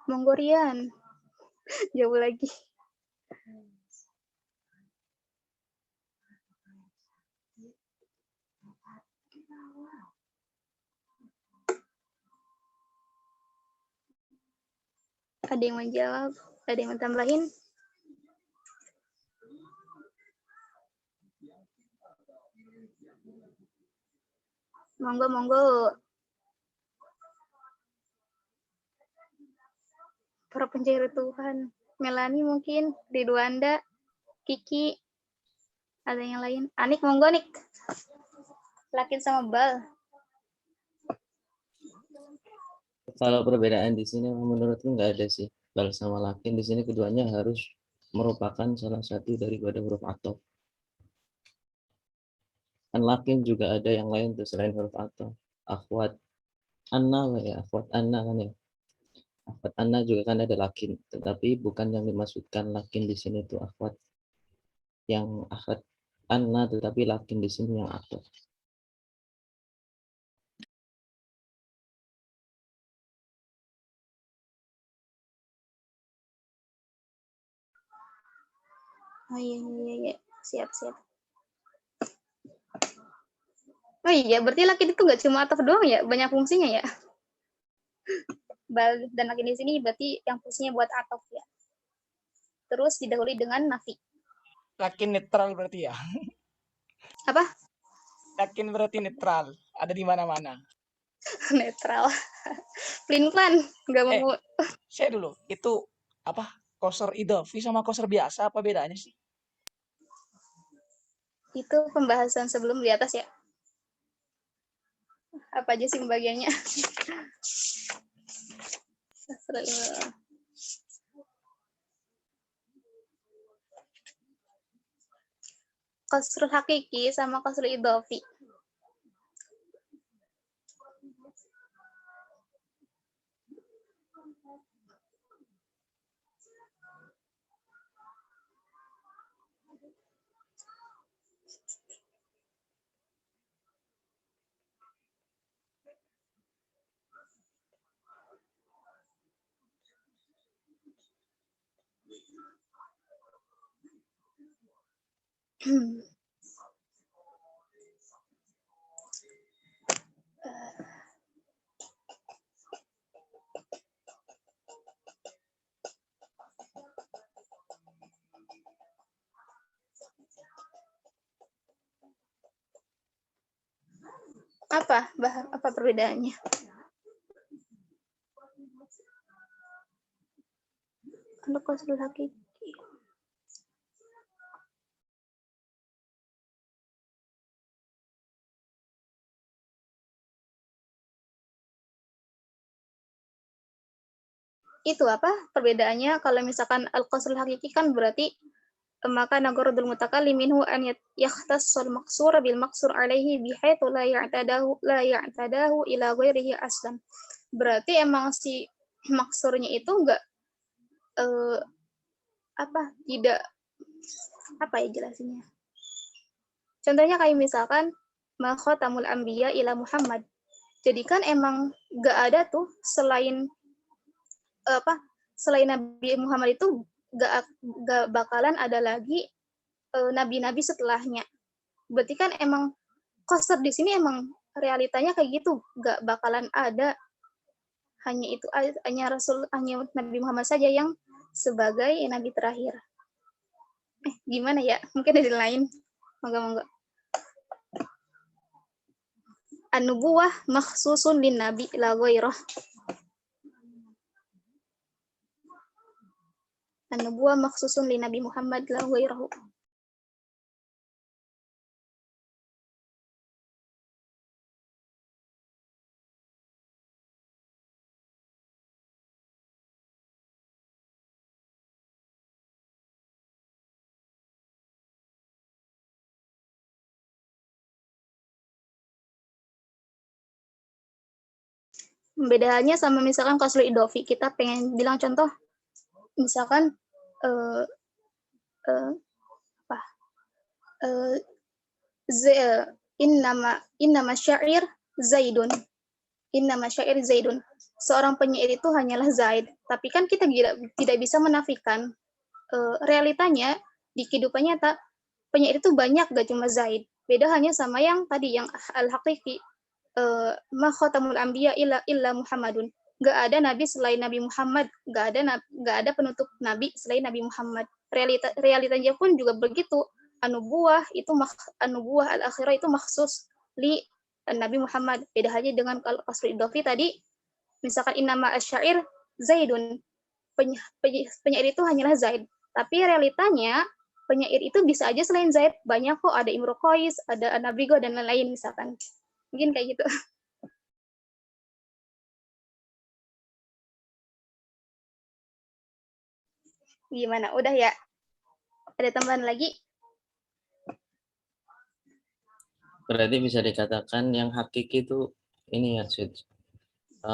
Monggo Rian. Jauh lagi. Ada yang menjawab? Ada yang mentambahin? Monggo, monggo. Para pencari Tuhan. Melani mungkin, Ridwanda, Kiki, ada yang lain. Anik, monggo Nik. Lakin sama Bal. Kalau perbedaan di sini menurutku nggak ada sih. Bal sama lakin di sini keduanya harus merupakan salah satu daripada huruf ataf. Kan lakin juga ada yang lain tuh selain huruf ataf. Akhwat anna ya, akhwat anna kan ya. Akhwat anna juga kan ada lakin, tetapi bukan yang dimaksudkan lakin di sini tuh akhwat yang akhwat anna, tetapi lakin di sini yang ataf. Oh iya. Siap. Oh iya, berarti lakin itu nggak cuma ataf doang ya, banyak fungsinya ya. Bal dan lakin di sini berarti yang fungsinya buat ataf ya. Terus didahului dengan nafi. Lakin netral berarti ya. Apa? Lakin berarti netral. Ada di mana-mana. Netral. Plin-plan, nggak mau. Saya dulu, itu apa? Qasr idhafi sama qasr biasa apa bedanya sih? Itu pembahasan sebelum di atas ya. Apa aja sih pembagiannya? Qasrul hakiki sama qasrul idhafi. Apa perbedaannya? Kalau qasrul hakiki. Itu apa perbedaannya? Kalau misalkan al-qasrul hakiki kan berarti maka nagordul mutakallim minhu an yakhtassul maqsur bil maqsur alaihi bihaitsu la ya'tadahu ila ghairihi aslan. Berarti emang si maksurnya itu enggak tidak apa ya jelasinnya. Contohnya kayak misalkan ma khatamul anbiya ila Muhammad. Jadi kan emang enggak ada tuh selain Nabi Muhammad itu gak bakalan ada lagi nabi-nabi setelahnya. Berarti kan emang qasr di sini emang realitanya kayak gitu, gak bakalan ada. Hanya Nabi Muhammad saja yang sebagai nabi terakhir. Gimana ya? Mungkin ada lain. Moga-moga. An-nubuwah makhsusun lin nabi la ghairah. An-nubuwah makhsusun li Nabi Muhammad la ghairahu. Bedanya sama misalkan qasrul idhafi, kita pengen bilang contoh misalkan innama syair Zaidun. Innama syair Zaidun. Seorang penyair itu hanyalah Zaid. Tapi kan kita tidak bisa menafikan realitanya di kehidupan nyata penyair itu banyak, gak cuma Zaid. Beda hanya sama yang tadi yang al-haqiqi, ma khatamul anbiya illa Muhammadun. Gak ada nabi selain Nabi Muhammad, gak ada penutup nabi selain Nabi Muhammad. Realitanya pun juga begitu. Anubuah al-akhirah itu maksus li Nabi Muhammad. Beda hanya dengan kalau qasrul idofi tadi, misalkan innama asyair Zaidun. Penyair itu hanyalah Zaid. Tapi realitanya penyair itu bisa aja selain Zaid. Banyak kok, ada Imru Qais, ada Anabrigo, dan lain-lain misalkan. Mungkin kayak gitu. Gimana? Udah ya? Ada tambahan lagi? Berarti bisa dikatakan yang hakiki itu ini ya,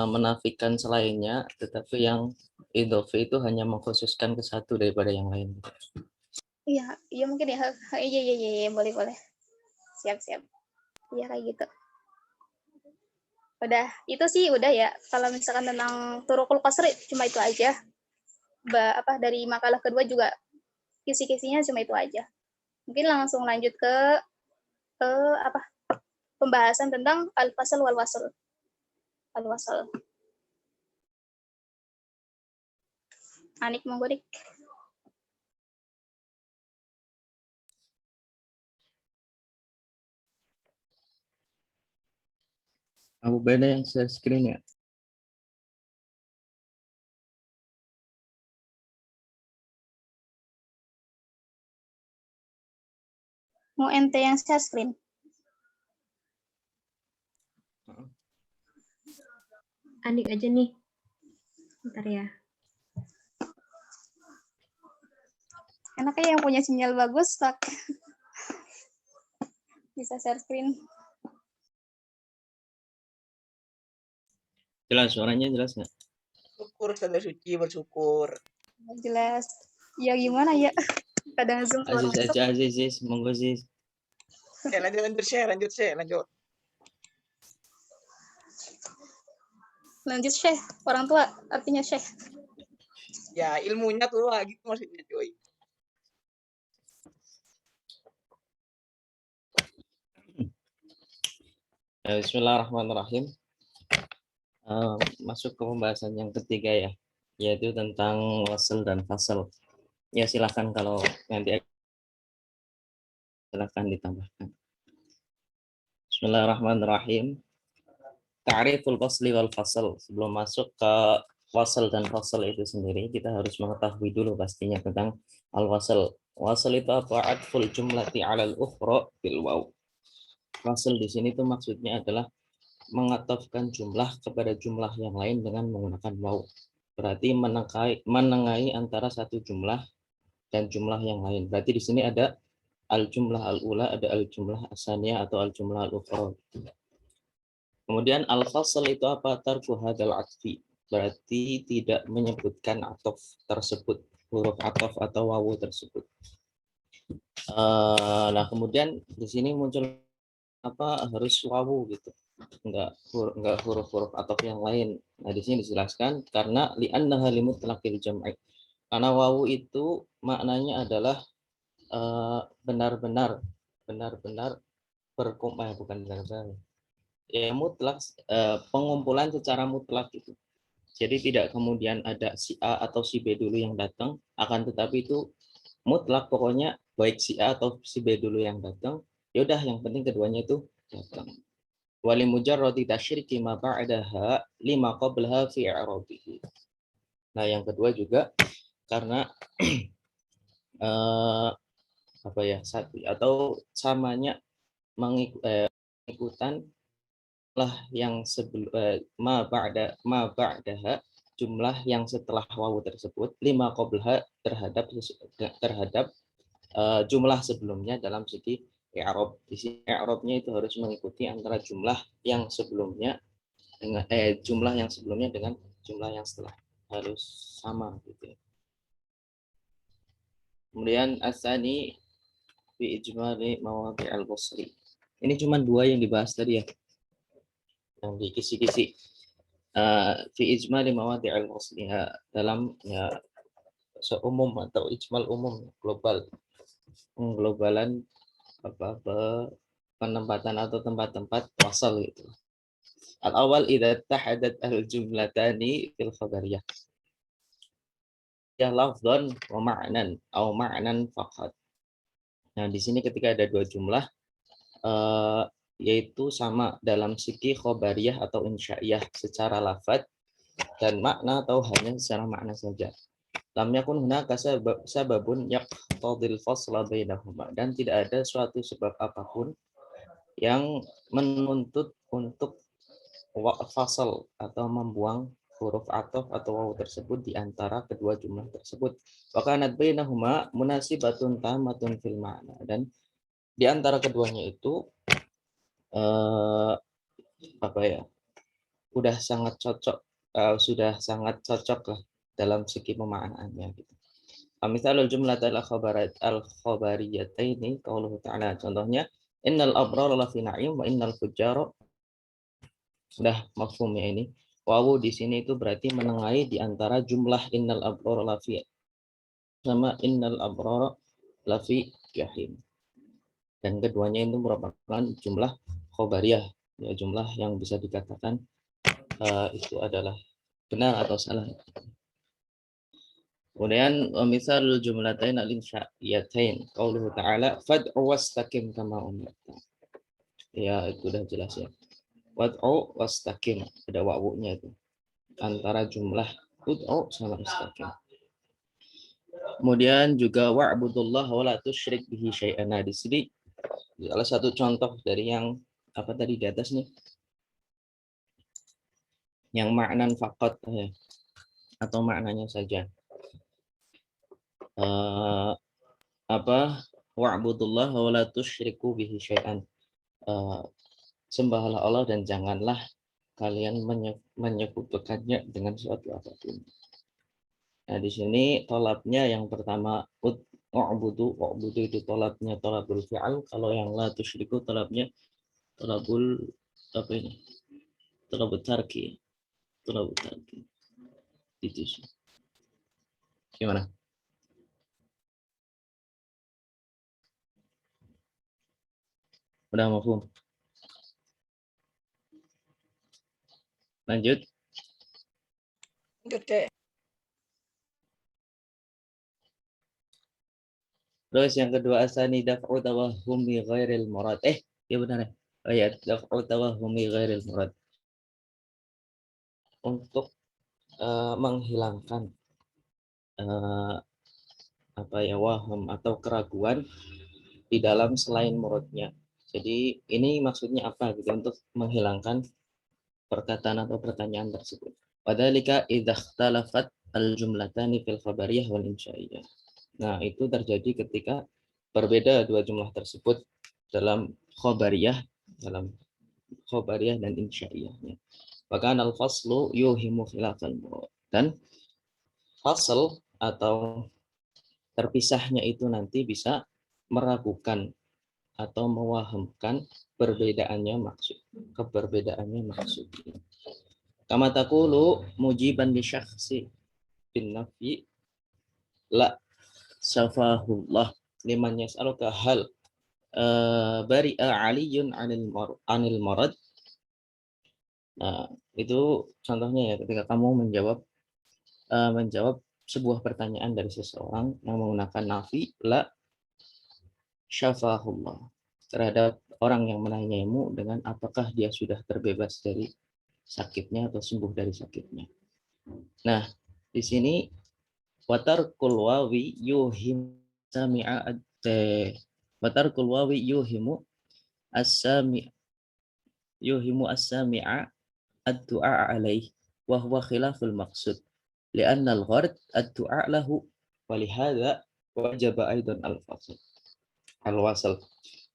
menafikan selainnya, tetapi yang idhofi itu hanya mengkhususkan ke satu daripada yang lain. Iya, iya mungkin ya. Iya, boleh. Siap. Iya kayak gitu. Udah, itu sih udah ya. Kalau misalkan tentang turukul qasri cuma itu aja. Dari makalah kedua juga kisi-kisinya cuma itu aja. Mungkin langsung lanjut ke pembahasan tentang al-fasl wal wasl. Al-wasl. Anik monggo dik. Abu Beda yang share screen ya. Mau ente yang share screen? Anik aja nih. Bentar ya. Enaknya yang punya sinyal bagus, tak bisa share screen. Jelas, suaranya jelas nggak? Syukur Saudara Suci, bersyukur. Jelas. Ya gimana ya? Kadang Zoom keluar Aziz masuk. aja, Aziz, monggo Aziz. Lanjut share. Lanjut Syekh, orang tua artinya Syekh. Ya, ilmunya tua gitu maksudnya, cuy. Bismillahirrahmanirrahim. Masuk ke pembahasan yang ketiga ya, yaitu tentang wasl dan fasl. Ya silakan kalau nanti silakan ditambahkan. Bismillahirrahmanirrahim. Ta'riful fasli wal fasl. Sebelum masuk ke wasl dan fasl itu sendiri, kita harus mengetahui dulu pastinya tentang al-wasl. Wasl itu apa? Atful jumlati 'alal ukhra bil waw. Wasl di sini tuh maksudnya adalah mengatofkan jumlah kepada jumlah yang lain dengan menggunakan waw. Berarti menengahi antara satu jumlah dan jumlah yang lain. Berarti di sini ada al-jumlah al-ula, ada al-jumlah asaniyah atau al-jumlah al-ukhra. Kemudian al-fasl itu apa? Tarku hadal atfi. Berarti tidak menyebutkan atof tersebut, huruf atof atau wawu tersebut. Nah, kemudian di sini muncul apa? Harus wawu gitu. Enggak huruf-huruf atof yang lain. Nah, di sini dijelaskan karena li'annaha limutlaqil jam'i. Karena wawu itu maknanya adalah benar-benar berkumpul, bukan benar-benar. Ya mutlak, pengumpulan secara mutlak itu. Jadi tidak kemudian ada si A atau si B dulu yang datang, akan tetapi itu mutlak, pokoknya baik si A atau si B dulu yang datang, yaudah yang penting keduanya itu datang. Wali mujarradi tasyriki ma ba'daha lima qablaha fi i'rabihi. Nah, yang kedua juga karena atau samanya mengikutan lah yang sebelum ma ba'daha, jumlah yang setelah wawu tersebut, lima qablaha terhadap jumlah sebelumnya dalam segi i'rab. Di sini i'rabnya itu harus mengikuti antara jumlah yang sebelumnya dengan jumlah yang sebelumnya dengan jumlah yang setelah, harus sama gitu. Kemudian asani fi ijmali mawadhi al-basri. Ini cuma 2 yang dibahas tadi ya. Yang di kisi-kisi. Fi ijmali mawadi'il fasliha, dalam ya seumum atau ijmal umum global, pengglobalan penempatan atau tempat-tempat wasal gitu. Al-awwal idza tahadat al-jumlatani fil khabariyah. Ya lafdhan wa ma'nan atau ma'nan faqat. Nah, di sini ketika ada 2 jumlah yaitu sama dalam segi khobariyah atau insya'iyah secara lafaz dan makna atau hanya secara makna saja. Lam yakun hunaka sababun yaqtadil fasla bainahuma, dan tidak ada suatu sebab apapun yang menuntut untuk fasal atau membuang huruf ataf atau wawu tersebut di antara kedua jumlah tersebut. Wa kanat bainahuma munasibatun tamatun fil ma'na, dan di antara keduanya itu sudah sangat cocok lah dalam segi pemaknaannya gitu. Misalul jumlat al-khabariyataini qauluhu ta'ala, contohnya innal abrara lafi na'im wa innal fujjara, sudah mafhumnya ini. Wawu di sini itu berarti menengahi di antara jumlah innal abrara lafi sama innal abrara lafi jahim. Dan keduanya itu merupakan jumlah khobariyah, ya, jumlah yang bisa dikatakan itu adalah benar atau salah. Kemudian misalul jumlatain al-insya'iyatain qauluhu ta'ala fad'u wastaqim kama umirta. Ya, itu udah jelas ya. Wad'u wastaqim, ada wawunya itu antara jumlah ud'u sama istaqim. Kemudian juga wa'budullah wa la tusyrik bihi syai'an. Nah, di sini salah satu contoh dari yang apa tadi di atas nih, yang maknan faqat ya, atau maknanya saja. Wa'budullah wa la tusyriku bihi syai'an. Sembahlah Allah dan janganlah kalian menyekutukannya dengan suatu apapun. Nah, di sini tolabnya yang pertama u'budu itu tolabnya tolabul fi'al. Kalau yang la tusyriku tolabnya tolabul apa ini? Tolabul tarki. Tolabul tarki. Itu sih. Gimana? Udah mafhum? Lanjut. Lanjut deh. Terus yang kedua asani daf'u tawahhumi ghairil murad. Ya benar ya. Oh ya, daf'u tawahhumi ghairil murad. Untuk menghilangkan waham atau keraguan di dalam selain muradnya. Jadi ini maksudnya apa gitu, untuk menghilangkan perkataan atau pertanyaan tersebut. Wadzalika idza ikhtalafat al-jumlatani fil khabariyah wal insya'iyah. Nah, itu terjadi ketika berbeda 2 jumlah tersebut dalam khabariyah dan insya'iyahnya. Maka al-faslu yuhimu khilafal murad. Dan fasl atau terpisahnya itu nanti bisa meragukan atau mewahamkan keberbedaannya maksud. Kama taqulu mujiban li syakhsi bin nafi la syafahullah liman yas'aluka hal bari'a aliyun anil marad. Nah, itu contohnya ya, ketika kamu menjawab sebuah pertanyaan dari seseorang yang menggunakan nafi la syafahullah terhadap orang yang menanyaimu dengan apakah dia sudah terbebas dari sakitnya atau sembuh dari sakitnya. Nah, di sini watarkul wawi yuhim sami'a watarkul wawi yuhimu as-sami'a ad-du'a alaih wa huwa khilaful maqsud li'anna al-ghard ad-du'a lahu wa lihadza wajaba aidan al-wasl.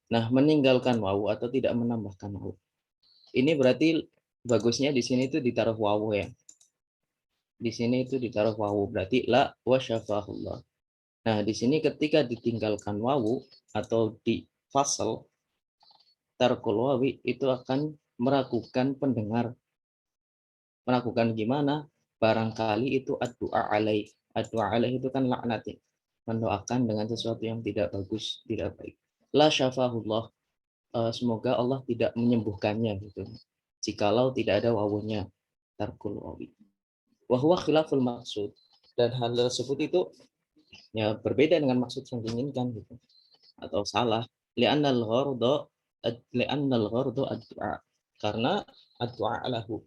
Nah, meninggalkan wawu atau tidak menambahkan wawu. Ini berarti bagusnya di sini itu ditaruh wawu ya. Di sini itu ditaruh wawu, berarti la wa syafahullah. Nah, di sini ketika ditinggalkan wawu atau di fasal, tarkul wawi itu akan meragukan pendengar. Meragukan gimana? Barangkali itu ad-du'a alaih. Ad-du'a alaih itu kan laknat. Mendoakan dengan sesuatu yang tidak bagus, tidak baik. La syafahullah. Semoga Allah tidak menyembuhkannya gitu. Jikalau tidak ada wawunya, tarkul wawi. Wa huwa khilaful maksud. Dan hal tersebut itu ya berbeda dengan maksud yang diinginkan gitu. Atau salah. Li'annal ghardu ad-du'a. Karena ad-du'a lahu.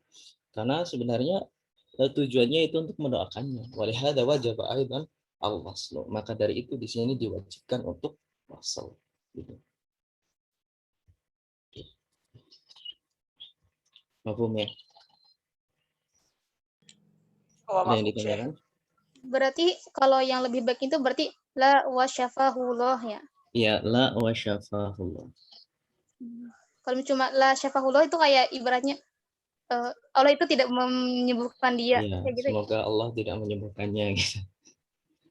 Karena sebenarnya tujuannya itu untuk mendoakannya. Walihada wajib aidan al-waslu. Maka dari itu di sini diwajibkan untuk wasl. Gitu. Mafhum ya? Oh, Ada yang maaf, Syekh. ditanyakan? Berarti kalau yang lebih baik itu berarti la wa syafahullah ya. Ya, la wa syafahullah. Kalau cuma la syafahullah itu kayak ibaratnya Allah itu tidak menyembuhkan dia Ya, kayak gitu. semoga Allah tidak menyembuhkannya gitu.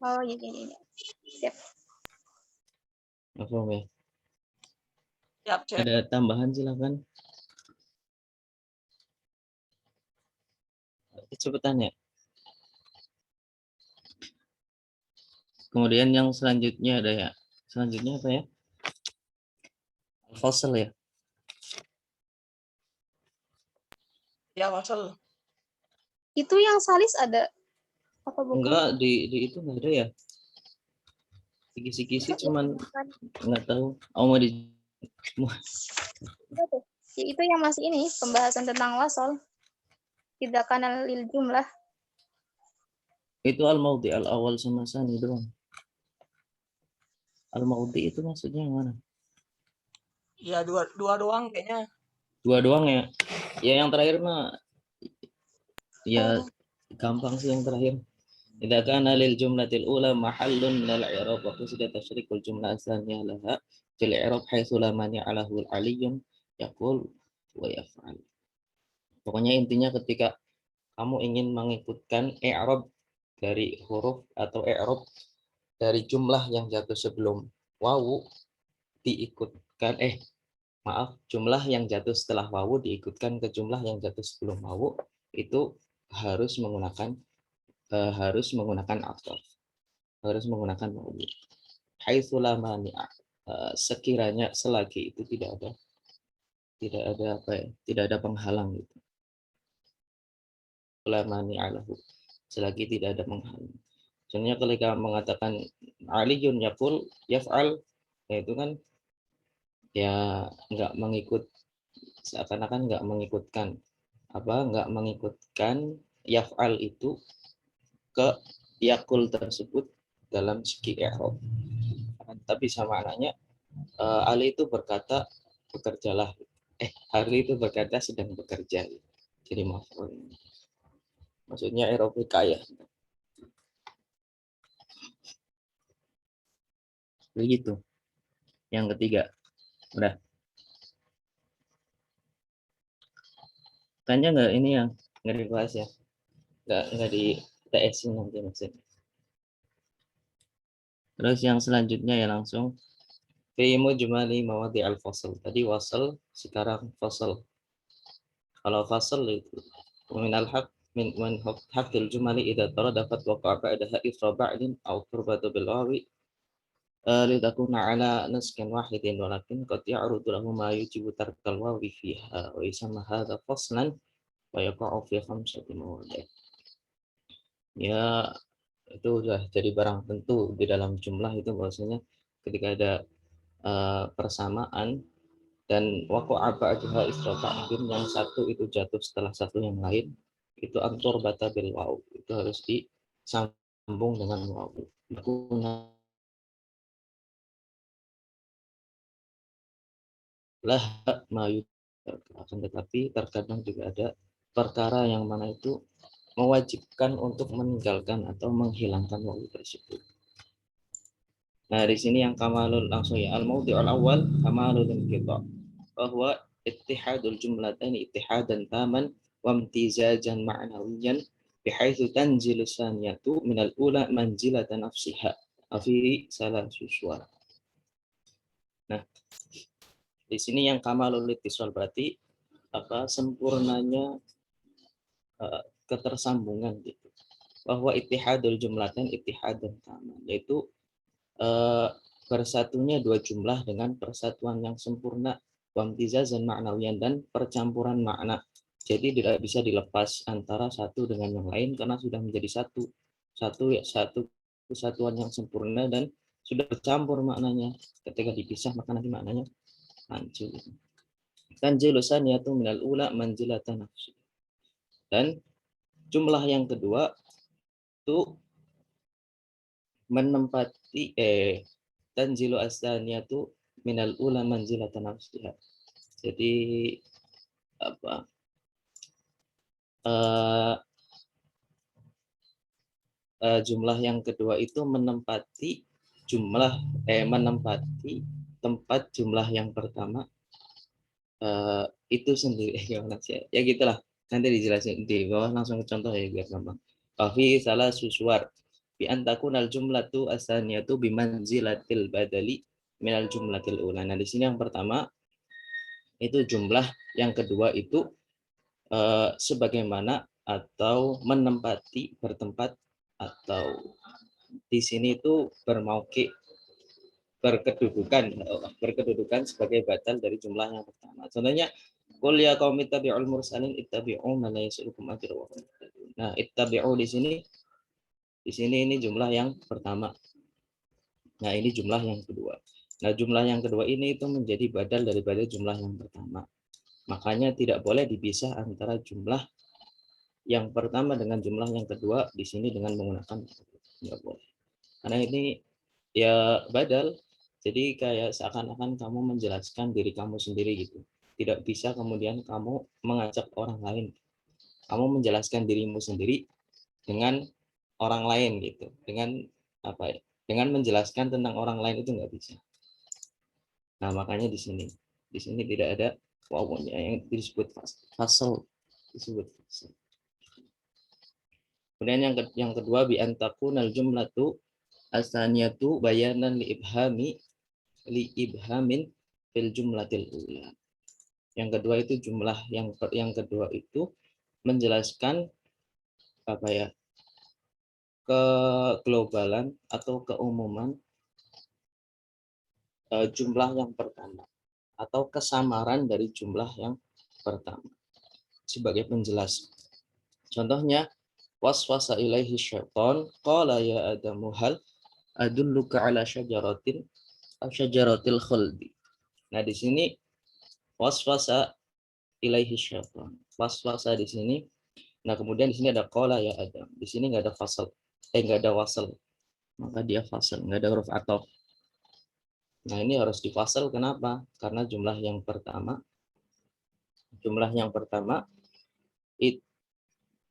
Oh iya iya iya. Siap. Mafhum ya? Siap, Syekh. Ada tambahan silakan. Cepetan ya. Kemudian yang selanjutnya ada ya. Selanjutnya apa ya? Fasal ya. Ya, wasal. Itu yang salis ada apa bukan? Enggak, di itu enggak ada ya. Kisi-kisi cuman enggak tahu. Oh, mau di Itu yang masih ini pembahasan tentang wasal. Tidak kanal lil jumlah. itu al-maudhi al-awal sama sani doang. Al-maudhi itu maksudnya yang mana? Ya, dua doang kayaknya. Dua doang ya. Ya yang terakhir mah ya gampang sih yang terakhir. Idza kana lil jumlatil ula mahallun minal i'rab wa qusida tasyrikul jumlah asalnya laha fil i'rab haitsu la mani'a lahu al-aliyyun yaqul wa yaf'al. Pokoknya intinya ketika kamu ingin mengikutkan i'rab dari huruf atau i'rab dari jumlah yang jatuh sebelum wawu diikutkan jumlah yang jatuh setelah wawu diikutkan ke jumlah yang jatuh sebelum wawu itu harus menggunakan ataf, harus menggunakan wawu. Haitsu la mani'a, sekiranya selagi itu tidak ada penghalang gitu. La mani'a lahu, selagi tidak ada penghalang. Contohnya ketika mengatakan aliyun yaqul yaf'al, itu kan ya nggak mengikut, seakan-akan nggak mengikutkan yaf'al itu ke yakul tersebut dalam segi i'rab. Tapi sama anaknya Ali itu berkata bekerjalah, Ali itu berkata sedang bekerja, jadi maf'ul. Maksudnya i'rab hikayah. Begitu. Yang ketiga, udah. Tanya nggak ini yang nggak dibahas ya? Nggak di TS nanti maksudnya. Terus yang selanjutnya ya langsung fi mujmali mawadi al-fasl. Tadi wasal, sekarang fasal. Kalau fasal itu min al-haq min haqqil jumali idza taradafat waqa'a ba'daha isra ba'din aw turbatu bil wawi litakuna ala naskin wahidin walakin qad ya'rudu lahu ma yujibu tarkal wawi fiha wa yusamma hadha faslan wa yaqa'u fi khamsati mawadi'. Ya itu sudah jadi barang tentu di dalam jumlah itu bahwasanya ketika ada persamaan dan waqa'a ba'daha isra ba'din, yang satu itu jatuh setelah satu yang lain, itu antur bata bil waw, itu harus disambung dengan waw. Lah mayu, akan tetapi terkadang juga ada perkara yang mana itu mewajibkan untuk meninggalkan atau menghilangkan waw tersebut. Nah, di sini yang kamalul langsung ya, al-maudhi'ul awal kamalul inqita', bahwa ittihadul jumlatain ittihadan taman wa imtizajan ma'nawiyan bihaitsu tanzilu saniyatu minal ula manzilatan nafsiha fi salasu suwar. Nah, Di sini yang kamalul ittisal berarti sempurnanya ketersambungan gitu. Bahwa ittihadul jumlatain ittihadan kamal, yaitu bersatunya dua jumlah dengan persatuan yang sempurna, wamtizazan ma'nawiyan, dan percampuran makna. Jadi tidak bisa dilepas antara satu dengan yang lain karena sudah menjadi satu kesatuan yang sempurna dan sudah bercampur maknanya. Ketika dipisah maka nanti maknanya hancur. Tanzilu saniyatu minal ula manzilatan nafsi. Dan jumlah yang kedua itu menempati tanzilu asaniyatu minal ula manzilatan nafsiha. Jadi jumlah yang kedua itu menempati tempat jumlah yang pertama itu sendiri. Ya gitulah, nanti dijelasin di bawah, langsung ke contoh ya biar gampang. Fi salah susuar bi antakunal jumlatu asaniyatu bimanzilatil badali minal jumlatil ula. Nah di sini yang pertama itu jumlah yang kedua itu sebagaimana atau menempati, bertempat, atau di sini itu berkedudukan sebagai badal dari jumlah yang pertama. Contohnya qul ya qaumi ittabi'ul mursalin ittabi'u man la yas'alukum ajra wa hum muhtadun. Nah, ittabi'u di sini ini jumlah yang pertama. Nah, ini jumlah yang kedua. Nah, jumlah yang kedua ini itu menjadi badal daripada jumlah yang pertama. Makanya tidak boleh dipisah antara jumlah yang pertama dengan jumlah yang kedua di sini dengan menggunakan tidak boleh. Karena ini ya badal. Jadi kayak seakan-akan kamu menjelaskan diri kamu sendiri gitu. Tidak bisa kemudian kamu mengajak orang lain. Kamu menjelaskan dirimu sendiri dengan orang lain gitu. Dengan dengan menjelaskan tentang orang lain itu nggak bisa. Nah, makanya di sini tidak ada wawunya yang disebut fasal, disebut fasal. Kemudian yang kedua bi antakunal jumlatu asaniyatu bayanan li ibhamin fil jumlatil ula. Yang kedua itu jumlah yang kedua itu menjelaskan keglobalan atau keumuman jumlah yang pertama atau kesamaran dari jumlah yang pertama sebagai penjelas. Contohnya waswasa ilaihi syaitan qala ya adamu hal adulluka ala syajaratil khuldi. Nah, di sini waswasa ilaihi syaitan. Waswasa di sini. Nah, kemudian di sini ada qala ya Adam. Di sini enggak ada fasal. Enggak ada wasal. Maka dia fasal, enggak ada huruf ataf. Nah, ini harus difasal kenapa? Karena jumlah yang pertama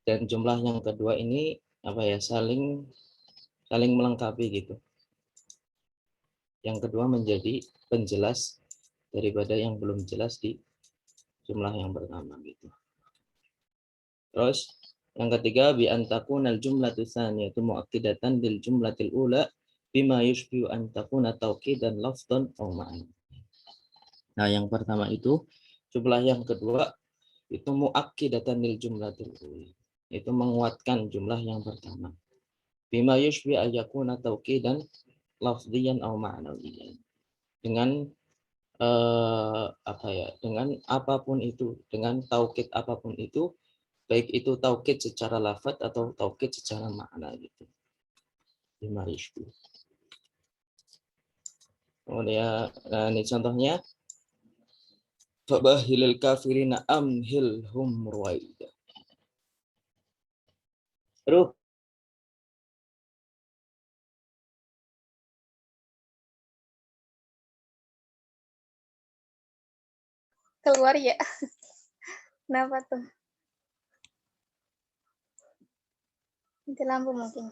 dan jumlah yang kedua ini saling melengkapi gitu. Yang kedua menjadi penjelas daripada yang belum jelas di jumlah yang pertama gitu. Terus yang ketiga bi antakunal jumlatu tsaniyatu muakkidatan lil jumlatil ula bima yushbihu an takuna tauqidan lafdhan aw ma'na. Nah, yang pertama itu jumlah yang kedua itu muakkidatan lil jumlatil ula. Itu menguatkan jumlah yang pertama. Bima yushbihu ayakuna tauqidan lafdhiyan aw ma'nawiyan. Dengan dengan apapun itu, dengan taukid apapun itu, baik itu taukid secara lafaz atau taukid secara makna gitu. Bima yushbihu. Kemudian ini contohnya fabahilil kafirina amhilhum ruwaida. Terus Keluar ya. Kenapa tuh? Mati lampu mungkin.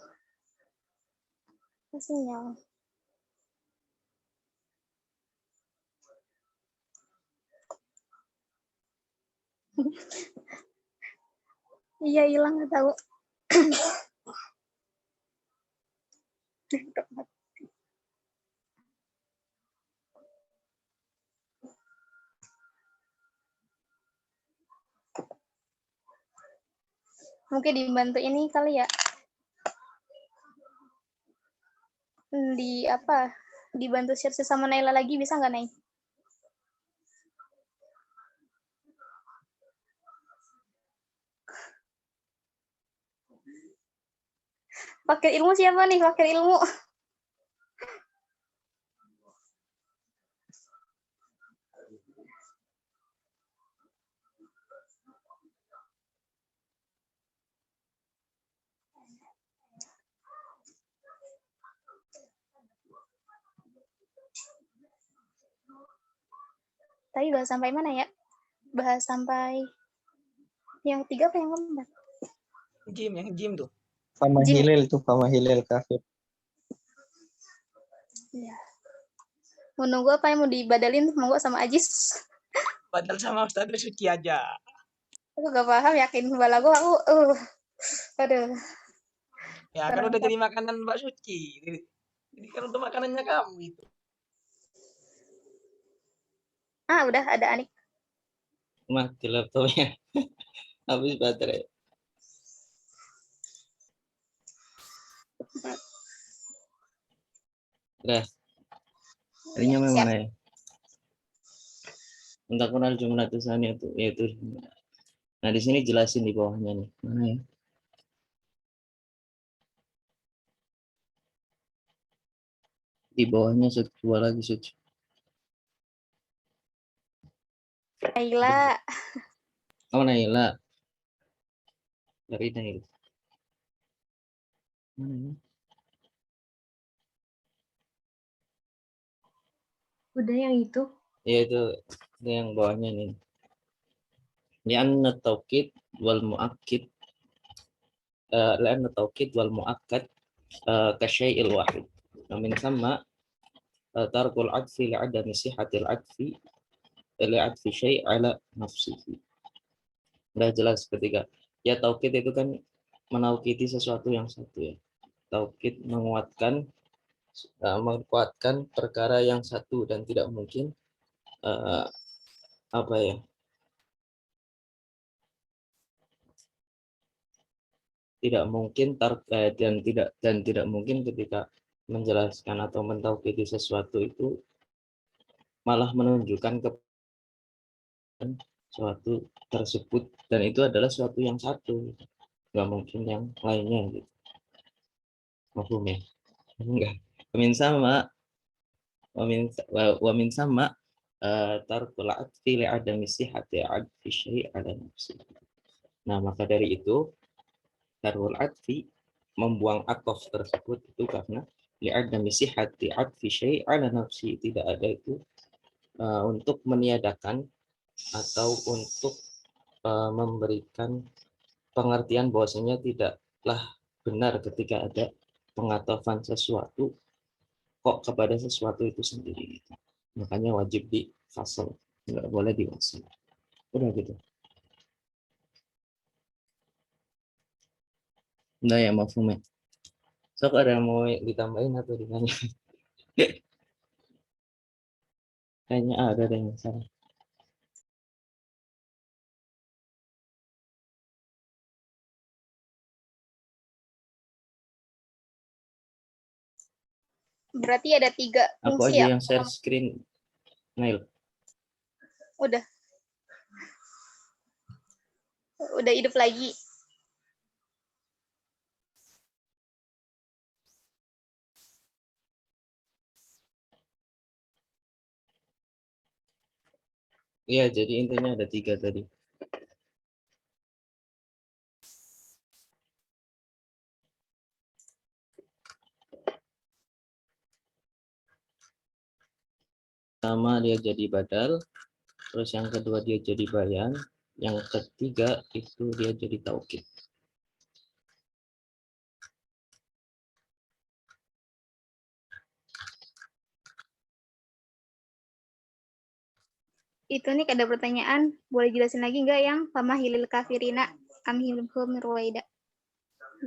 Sinyal. Iya, hilang nggak tahu. Mungkin dibantu ini kali ya. Dibantu share sama Naila lagi, bisa nggak, Nay? Pakai ilmu siapa nih? Pakai ilmu. Tadi bahas sampai mana ya? Bahas sampai yang 3 apa yang keempat? Jim tuh. Fama Jim. hilal tuh, fama hilal kafir. Ya. Mau nunggu apa yang mau dibadalin? Monggo sama Ajis. Padahal sama Ustaz Suci aja. Aku gak paham, yakin balago aku. Aduh. Ya kan udah jadi makanan Mbak Suci. Jadi kan untuk makanannya kamu itu. Udah ada Anik. Mati laptopnya. Habis baterai. Udah. Tadinya Siap. mana ya? Untuk kenal jumlah tulisannya itu yaitu. Nah, di sini jelasin di bawahnya nih. Mana ya? Di bawahnya dua lagi suci. Naila. Oh, Naila. Dari Naila. Mana ya? Udah yang itu. Ya itu yang bawahnya nih. Li'anna taukid wal mu'akkid li'anna taukid wal mu'akkad kasyai'il wahid. Min sama tarkul adfi li'adami sihatil adfi li'adfi syai' ala nafsihi. Udah jelas ketika ya taukid itu kan menaukiti sesuatu yang satu ya. Taukid menguatkan perkara yang satu dan tidak mungkin apa ya, tidak mungkin dan tidak mungkin ketika menjelaskan atau mentaukidi sesuatu itu malah menunjukkan ke suatu tersebut dan itu adalah suatu yang satu, nggak mungkin yang lainnya gitu. Mafhum ya? Enggak. Wamin sama tarkul atfi li'adami sihhati adfi syai' ala nafsi. Nah, maka dari itu tarkul atfi membuang atof tersebut itu karena li'adami sihhati adfi syai' ala nafsi, tidak ada itu untuk meniadakan atau untuk memberikan pengertian bahwasanya tidaklah benar ketika ada pengatofan sesuatu kok kepada sesuatu itu sendiri. Makanya wajib di fasal, nggak boleh diwasil. Udah gitu. Nah ya mafhumnya. Sok ada yang mau ditambahin atau ditanya? Kayaknya ada yang salah. Berarti ada 3 Aku fungsi aja ya? yang share screen, Nail. Udah hidup lagi. Iya, jadi intinya ada 3 tadi. Pertama dia jadi badal, terus yang kedua dia jadi bayan, yang ketiga itu dia jadi taukid. Itu nih ada pertanyaan, boleh jelasin lagi nggak yang famahilil kafirina amhilhum ruwaida?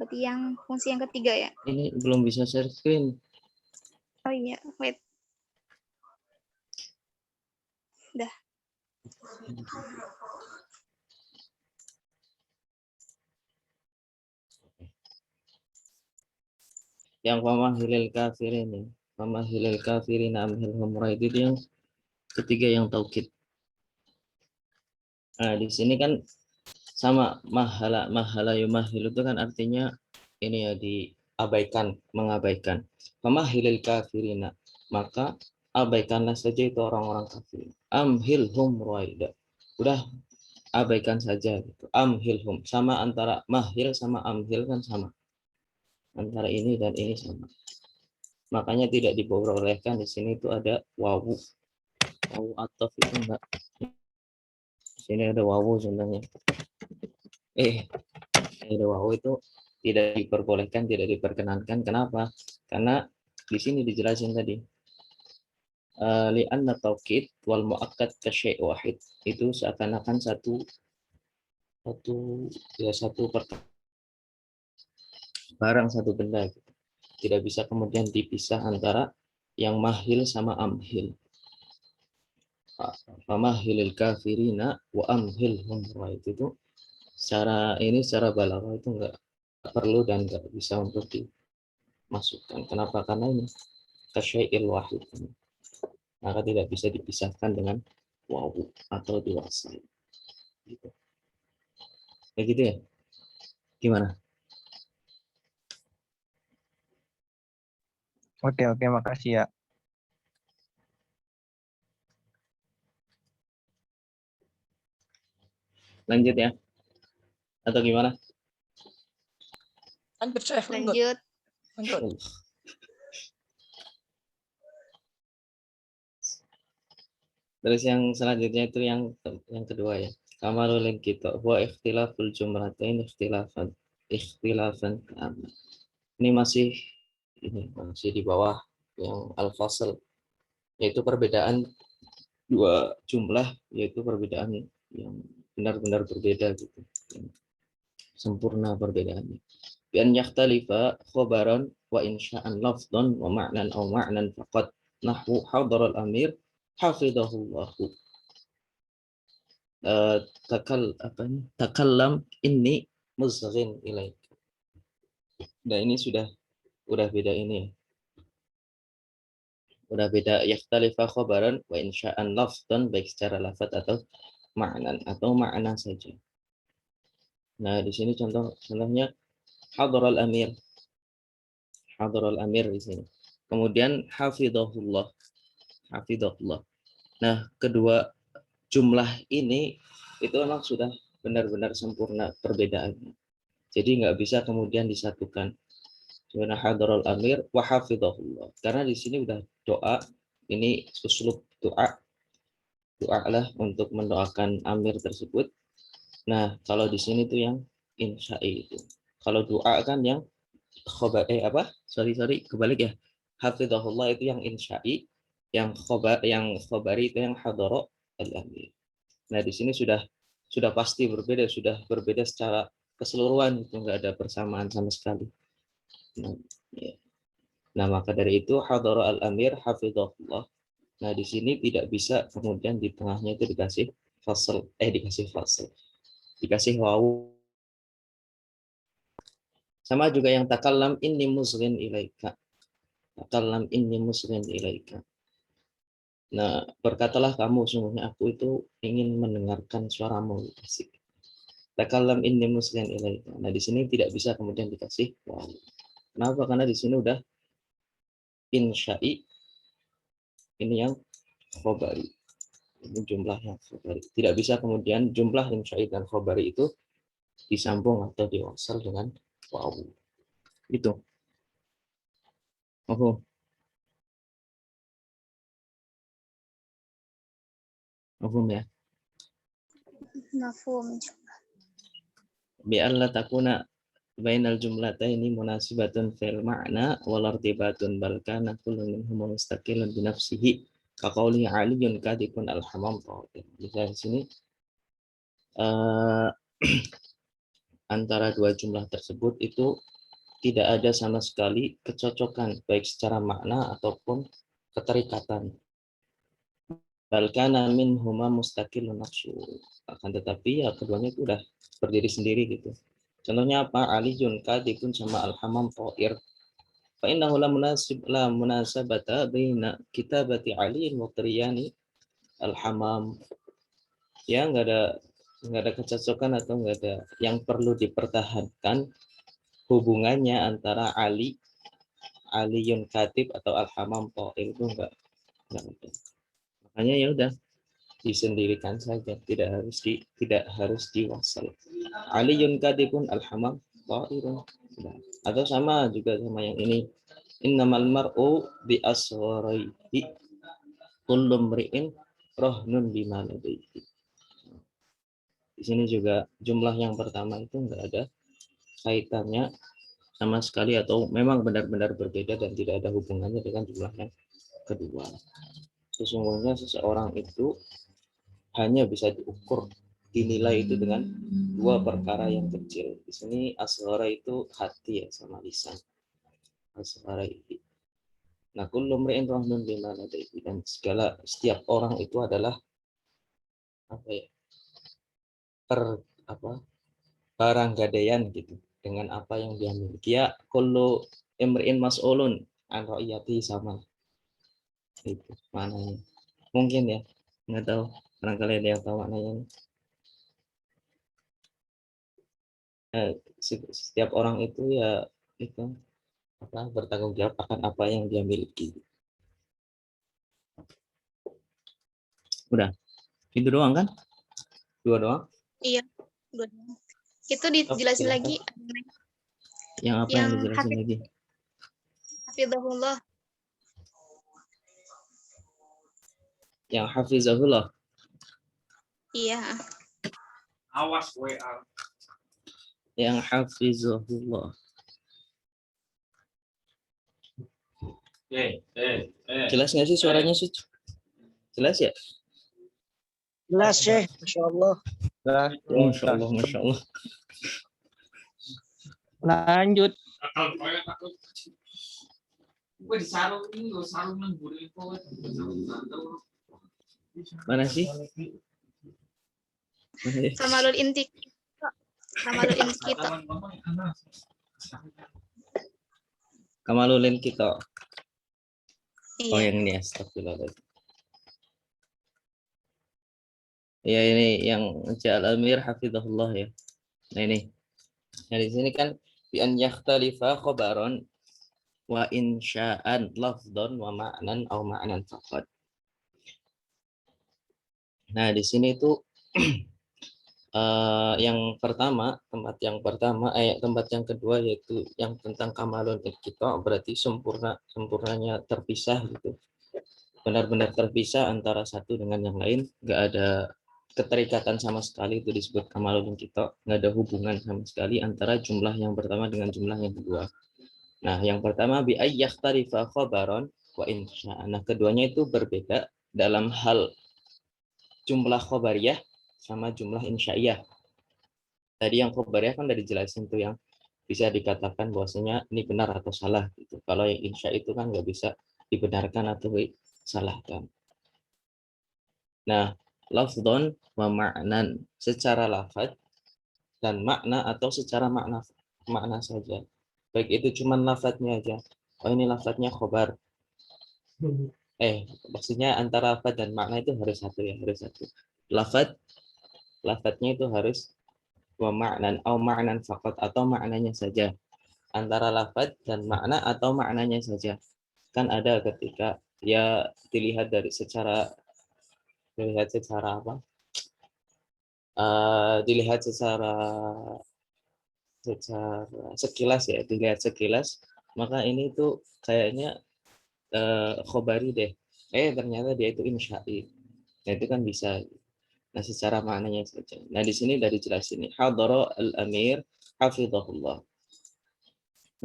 Berarti yang fungsi yang ketiga ya? Ini belum bisa share screen. Oh iya, wait. Udah. Yang famahilil kafirin ya. Famahilil kafirin amhilhum raid itu yang ketiga yang taukid. Nah, di sini kan sama mahala yumahil itu kan artinya ini ya diabaikan, mengabaikan. Famahilil kafirina, maka abaikanlah saja itu orang-orang kafir. Amhilhum raida. Udah abaikan saja gitu. Amhilhum sama antara mahil sama amhil kan sama. Antara ini dan ini sama. Makanya tidak diperbolehkan di sini itu ada wawu. Wawu atau itu enggak. Di sini ada wawu sebenarnya. Ada wawu itu tidak diperbolehkan, tidak diperkenankan. Kenapa? Karena di sini dijelasin tadi. Li'anna taukid wal mu'akkad ka syai' wahid. Itu seakan-akan satu barang, satu benda gitu. Tidak bisa kemudian dipisah antara yang mahil sama amhil. Famahilil kafirina wa amhilhum raid itu secara balaghah itu enggak perlu dan enggak bisa untuk dimasukkan. Kenapa? Karena ini kasyai'il wahid. Maka tidak bisa dipisahkan dengan wawu atau diwasal. Gitu. Kayak gitu ya? Gimana? Oke, makasih ya. Lanjut ya? Atau gimana? Lanjut, Chef. Lanjut. Terus yang selanjutnya itu yang kedua ya. Kamalul kita wa ikhtilaful jumlatain ikhtilafan kama. Ini masih di bawah yang al-fasl, yaitu perbedaan dua jumlah, yaitu perbedaan yang benar-benar berbeda gitu. Sempurna perbedaannya. Bi an yakhtalifa khabaran wa insya'an lafdhan wa ma'nan aw ma'nan faqat nahwu hadar al-amir hafidhahullahu. Takallam inni muzghin ilaik. Nah, ini sudah beda ini. Udah beda yakhtalifa khabaran wa insya'an lafdhan, baik secara lafaz atau ma'nan atau makna saja. Nah, di sini contohnya hadar al-amir. Hadar al-amir di sini. Kemudian hafidhahullah. Nah, kedua jumlah ini itu memang sudah benar-benar sempurna perbedaannya. Jadi nggak bisa kemudian disatukan. Sebenarnya hadarul amir wa hafidhahullah. Karena di sini udah doa, ini uslub doa lah untuk mendoakan amir tersebut. Nah, kalau di sini tuh yang insya'i itu. Kalau doa kan yang kebalik ya. Hafidhahullah itu yang insya'i, yang khobari itu yang hadara al-amir. Nah, di sini sudah pasti berbeda, sudah berbeda secara keseluruhan, itu enggak ada persamaan sama sekali. Nah, ya. Nah, maka dari itu hadara al-amir hafidhahullah. Nah, di sini tidak bisa kemudian di tengahnya itu dikasih wawu. Sama juga yang takallam inni muzghin ilaika. Takallam inni muzghin ilaika. Nah, berkatalah kamu, sungguhnya aku itu ingin mendengarkan suaramu. Asik. Takallam inni muzghin ilaika. Nah, di sini tidak bisa kemudian dikasih wawu. Kenapa? Karena di sini udah insya'i, ini yang khobari. Ini jumlah yang khobari. Tidak bisa kemudian jumlah insya'i dan khobari itu disambung atau diwasal dengan wawu. Itu. Mafhum ya? Mafhum. Bi'alla takuna bainal jumlataini munasibatun fil ma'na wal irtibatun bal kana kullu minhum mustaqilun bi nafsihi ka qauli aliyun kadikun al-hamam tawdir. Di sini antara dua jumlah tersebut itu tidak ada sama sekali kecocokan baik secara makna ataupun keterikatan. Balkana min huma mustaqilun nafsu. Akan tetapi ya keduanya itu udah berdiri sendiri gitu. Contohnya apa? Aliyun kadikun sama al-hamam tawdir. fa innahu la munasabata baina kitabati Ali wa Qiryani al-Hamam. Ya, nggak ada kecocokan atau nggak ada yang perlu dipertahankan hubungannya antara Aliyun Katib atau Al-Hamam Ta'il itu enggak ada. Makanya ya udah disendirikan saja, tidak harus diwasal. Aliyun Katibun Al-Hamam Ta'ilun. Atau sama juga sama yang ini. Innamal mar'u bi asgharihi kullu mri'in rahnun bima ladaihi. Di sini juga jumlah yang pertama itu enggak ada kaitannya sama sekali atau memang benar-benar berbeda dan tidak ada hubungannya dengan jumlah yang kedua. Sesungguhnya seseorang itu hanya bisa diukur, dinilai itu dengan dua perkara yang kecil. Di sini asghara itu hati ya sama lisan. Asghara itu. Nah, kullu mri'in rahnun bima ladaihi, dan setiap orang itu adalah barang gadaian gitu dengan apa yang dia miliki. Ya kullu imri'in mas'ulun an ra'iyati sama. Itu maknanya. Mungkin ya, nggak tahu, barangkali ada yang tahu maknanya. Setiap orang itu ya itu bertanggung jawab akan apa yang dia miliki. Udah, itu doang kan? Dua doang? Iya, itu dijelasin lagi. Yang apa yang dijelasin lagi? Hafizahullah. Yang hafizahullah. Iya. Awas WA. Yang hafizahullah. Jelas nggak sih suaranya, Suc? Jelas ya? Jelas, Syekh. Masya Allah. Masya Allah, Masya Allah. Lanjut. Mana sih? Kamalul inti. Kamalul inti kita. Kamalulin kita. Iya. Oh, yang ini, astagfirullahaladzim. Ya, ini yang Al-Amir hafizahullah ya. Nah, ini. Nah, di sini kan bi an yakhtalifa khabaron wa insya'an lafdhan wa ma'nan aw ma'nan faqat. Nah, di sini itu yang pertama, tempat yang kedua yaitu yang tentang kamalun kita, berarti sempurnanya terpisah gitu. Benar-benar terpisah antara satu dengan yang lain, enggak ada keterikatan sama sekali, itu disebut kamalun kita, enggak ada hubungan sama sekali antara jumlah yang pertama dengan jumlah yang kedua. Nah, yang pertama bi ayyahtarifa khabaron wa insya. Nah, keduanya itu berbeda dalam hal jumlah khabariyah sama jumlah insya'iyah. Tadi yang khabariyah kan udah dijelasin tuh, yang bisa dikatakan bahwasanya ini benar atau salah gitu. Kalau yang insya itu kan nggak bisa dibenarkan atau disalahkan. Nah, lafdhon wa ma'nan, secara lafaz dan makna atau secara makna saja. Baik itu cuman lafadznya aja. Oh, ini lafadznya khobar. Maksudnya antara lafadz dan makna itu harus satu ya, harus satu. Lafadznya itu harus wa ma'nan atau ma'nan faqat, atau maknanya saja. Antara lafadz dan makna atau maknanya saja. Kan ada ketika ya dilihat secara sekilas ya, dilihat sekilas, maka ini tuh kayaknya khobari deh. Ternyata dia itu insya'i. Nah, itu kan bisa. Nah, secara maknanya saja. Nah, di sini dari jelas ini. Hadara al-amir hafizahullah.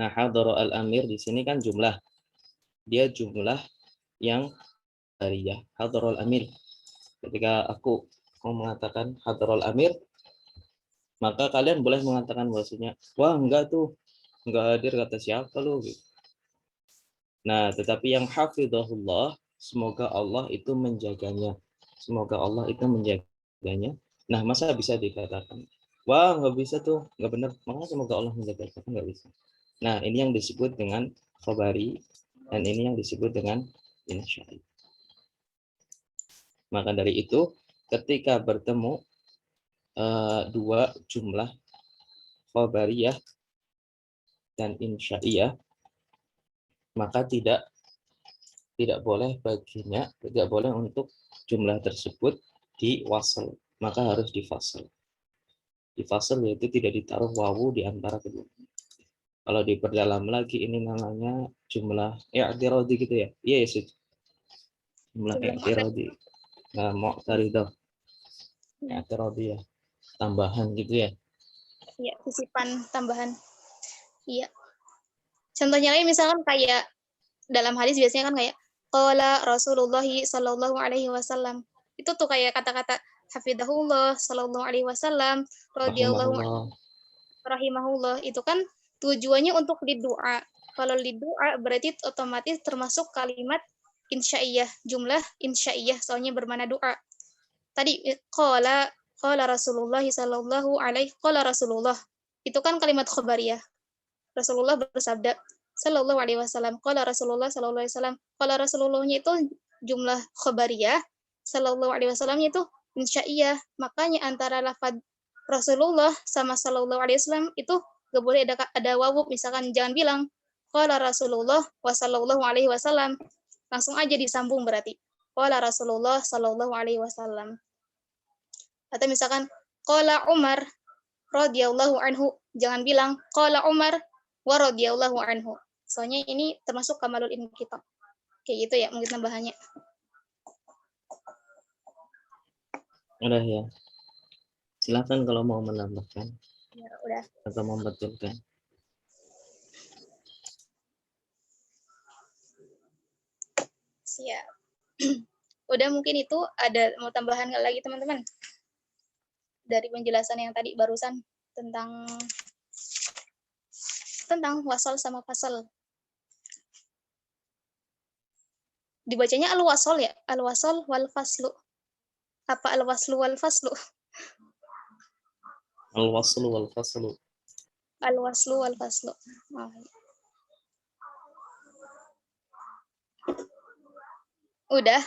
Nah, hadara al-amir di sini kan jumlah. Dia jumlah yang bariyah. Hadara al-amir. Ketika aku mengatakan hadara al-amir, maka kalian boleh mengatakan bahwasanya, wah enggak tuh, enggak hadir kata siapa lu gitu. Nah, tetapi yang hafizahullah, semoga Allah itu menjaganya. Semoga Allah itu menjaganya. Nah, masa bisa dikatakan, wah nggak bisa tuh, nggak benar. Makanya semoga Allah menjaganya, nggak bisa. Nah, ini yang disebut dengan khobari, dan ini yang disebut dengan insya'i. Maka dari itu, ketika bertemu dua jumlah khobariyah dan insya'iyah, maka tidak boleh baginya, tidak boleh untuk jumlah tersebut diwasal, maka harus difasal. Difasal yaitu tidak ditaruh wawu di antara kedua. Kalau diperdalam lagi ini namanya jumlah i'tiradi gitu ya. Iya ya, Sud. Jumlah i'tiradi. Nah, mu'taridah. I'tiradi ya. Tambahan gitu ya. Iya, sisipan tambahan. Iya. Contohnya lagi misalkan kayak dalam hadis biasanya kan kayak qala Rasulullah sallallahu alaihi wasallam. Itu tuh kayak kata-kata hafidahullah sallallahu alaihi wasallam, radhiyallahu Rahimahullah. rahimahullah. Itu kan tujuannya untuk lidu'a. Kalau lidu'a berarti otomatis termasuk kalimat insya'iyah, jumlah insya'iyah, soalnya bermana doa. Tadi qala Rasulullah sallallahu alaihi qala Rasulullah. Itu kan kalimat khabariyah. Rasulullah bersabda sallallahu alaihi wasallam, qala Rasulullah sallallahu alaihi wasallam. Qala Rasulullahnya itu jumlah khabariyah, sallallahu alaihi wasallamnya itu insya'iyah. Makanya antara lafaz Rasulullah sama sallallahu alaihi wasallam itu gak boleh ada wawu. Misalkan jangan bilang qala Rasulullah wa sallallahu alaihi wasallam. Langsung aja disambung berarti. Qala Rasulullah sallallahu alaihi wasallam. Atau misalkan qala Umar radhiyallahu anhu, jangan bilang qala Umar wa radhiyallahu anhu. Soalnya ini termasuk kamalul inqita. Kayak gitu ya mungkin tambahannya. Udah ya. Silakan kalau mau menambahkan Ya, udah. atau membetulkan. Siap. Udah, mungkin itu ada mau tambahan nggak lagi teman-teman? Dari penjelasan yang tadi barusan tentang wasal sama fasal. Dibacanya al-wasal ya? Al-wasal wal faslu. Apa al-waslu wal faslu? Al-waslu wal faslu. Al-waslu wal faslu. Oh, ya. Udah.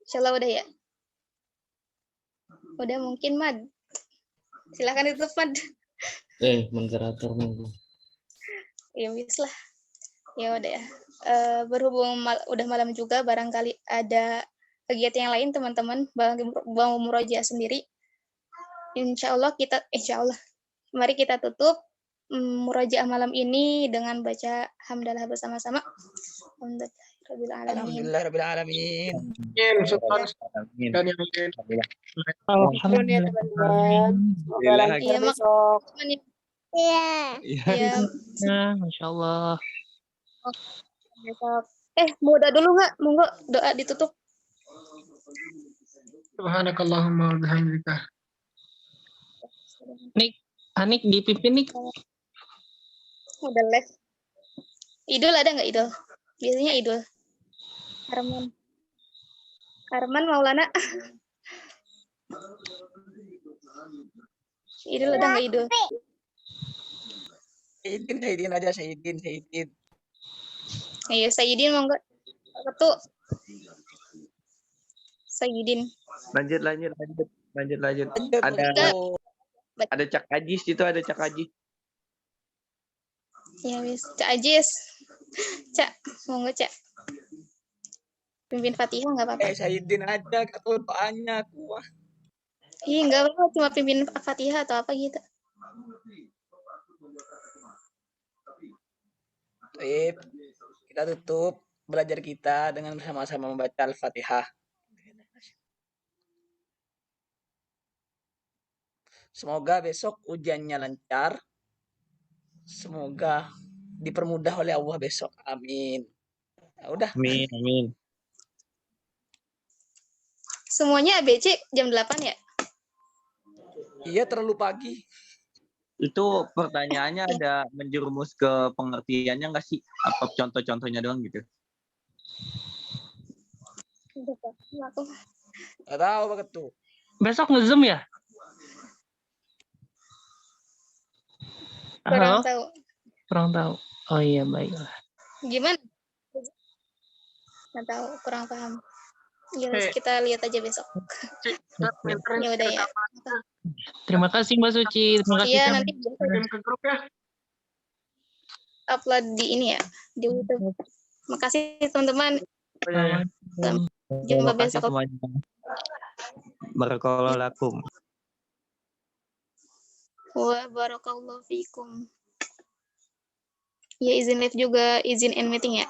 Insyaallah udah ya. Udah mungkin Mad. Silakan ditutup Mad. Moderator minggu. Ya wis lah. Ya udah ya. Berhubung udah malam juga, barangkali ada kegiatan yang lain teman-teman mau murojaah sendiri. Insya Allah mari kita tutup murojaah malam ini dengan baca hamdalah bersama-sama. Alhamdulillahirabbil alamin. Dan yang lain. Syukron ya teman-teman. Semoga lancar Iya, besok. Iya. Masya Allah. Besok. Mau doa dulu nggak? Monggo doa ditutup. Subhanakallahumma wa bihamdika. Anik dipimpin nih. Udah les. Idul ada nggak Idul? Biasanya Idul. Arman Maulana. Idul ada nggak Idul? Syahidin aja, Syahidin. Ayo Sayyidin monggo. Ketu. Sayyidin. Lanjut. Ada Cak Ajis itu, ada Cak Ajis. Ya wis, Cak Ajis. Cak, monggo Cak. Pimpin Fatihah nggak apa-apa. Syahidin aja, atau doanya aku. Iya nggak apa-apa, cuma pimpin Fatihah atau apa gitu. Baik, kita tutup belajar kita dengan bersama-sama membaca Al-Fatihah. Semoga besok ujiannya lancar. Semoga dipermudah oleh Allah besok. Amin. Ya udah. Amin. Semuanya ABC jam 8 ya? Iya, terlalu pagi. Itu pertanyaannya ada menjerumus ke pengertiannya nggak sih? Apa contoh-contohnya doang gitu? Gak tahu banget tuh. Besok nge-Zoom ya? Kurang tahu. Kurang tahu. Oh iya, baiklah. Gimana? Nggak tahu, kurang paham. Ya, kita lihat aja besok. Ya udah ya. Terima kasih Mbak Suci. Terima kasih. Iya, Kang. nanti Kirim ke grup ya. upload di ini ya, di YouTube. Makasih teman-teman. Jumpa Terima kasih besok. semuanya. Barakallahu lakum. Wa barakallahu fikum. Ya izin live juga, izin end meeting ya.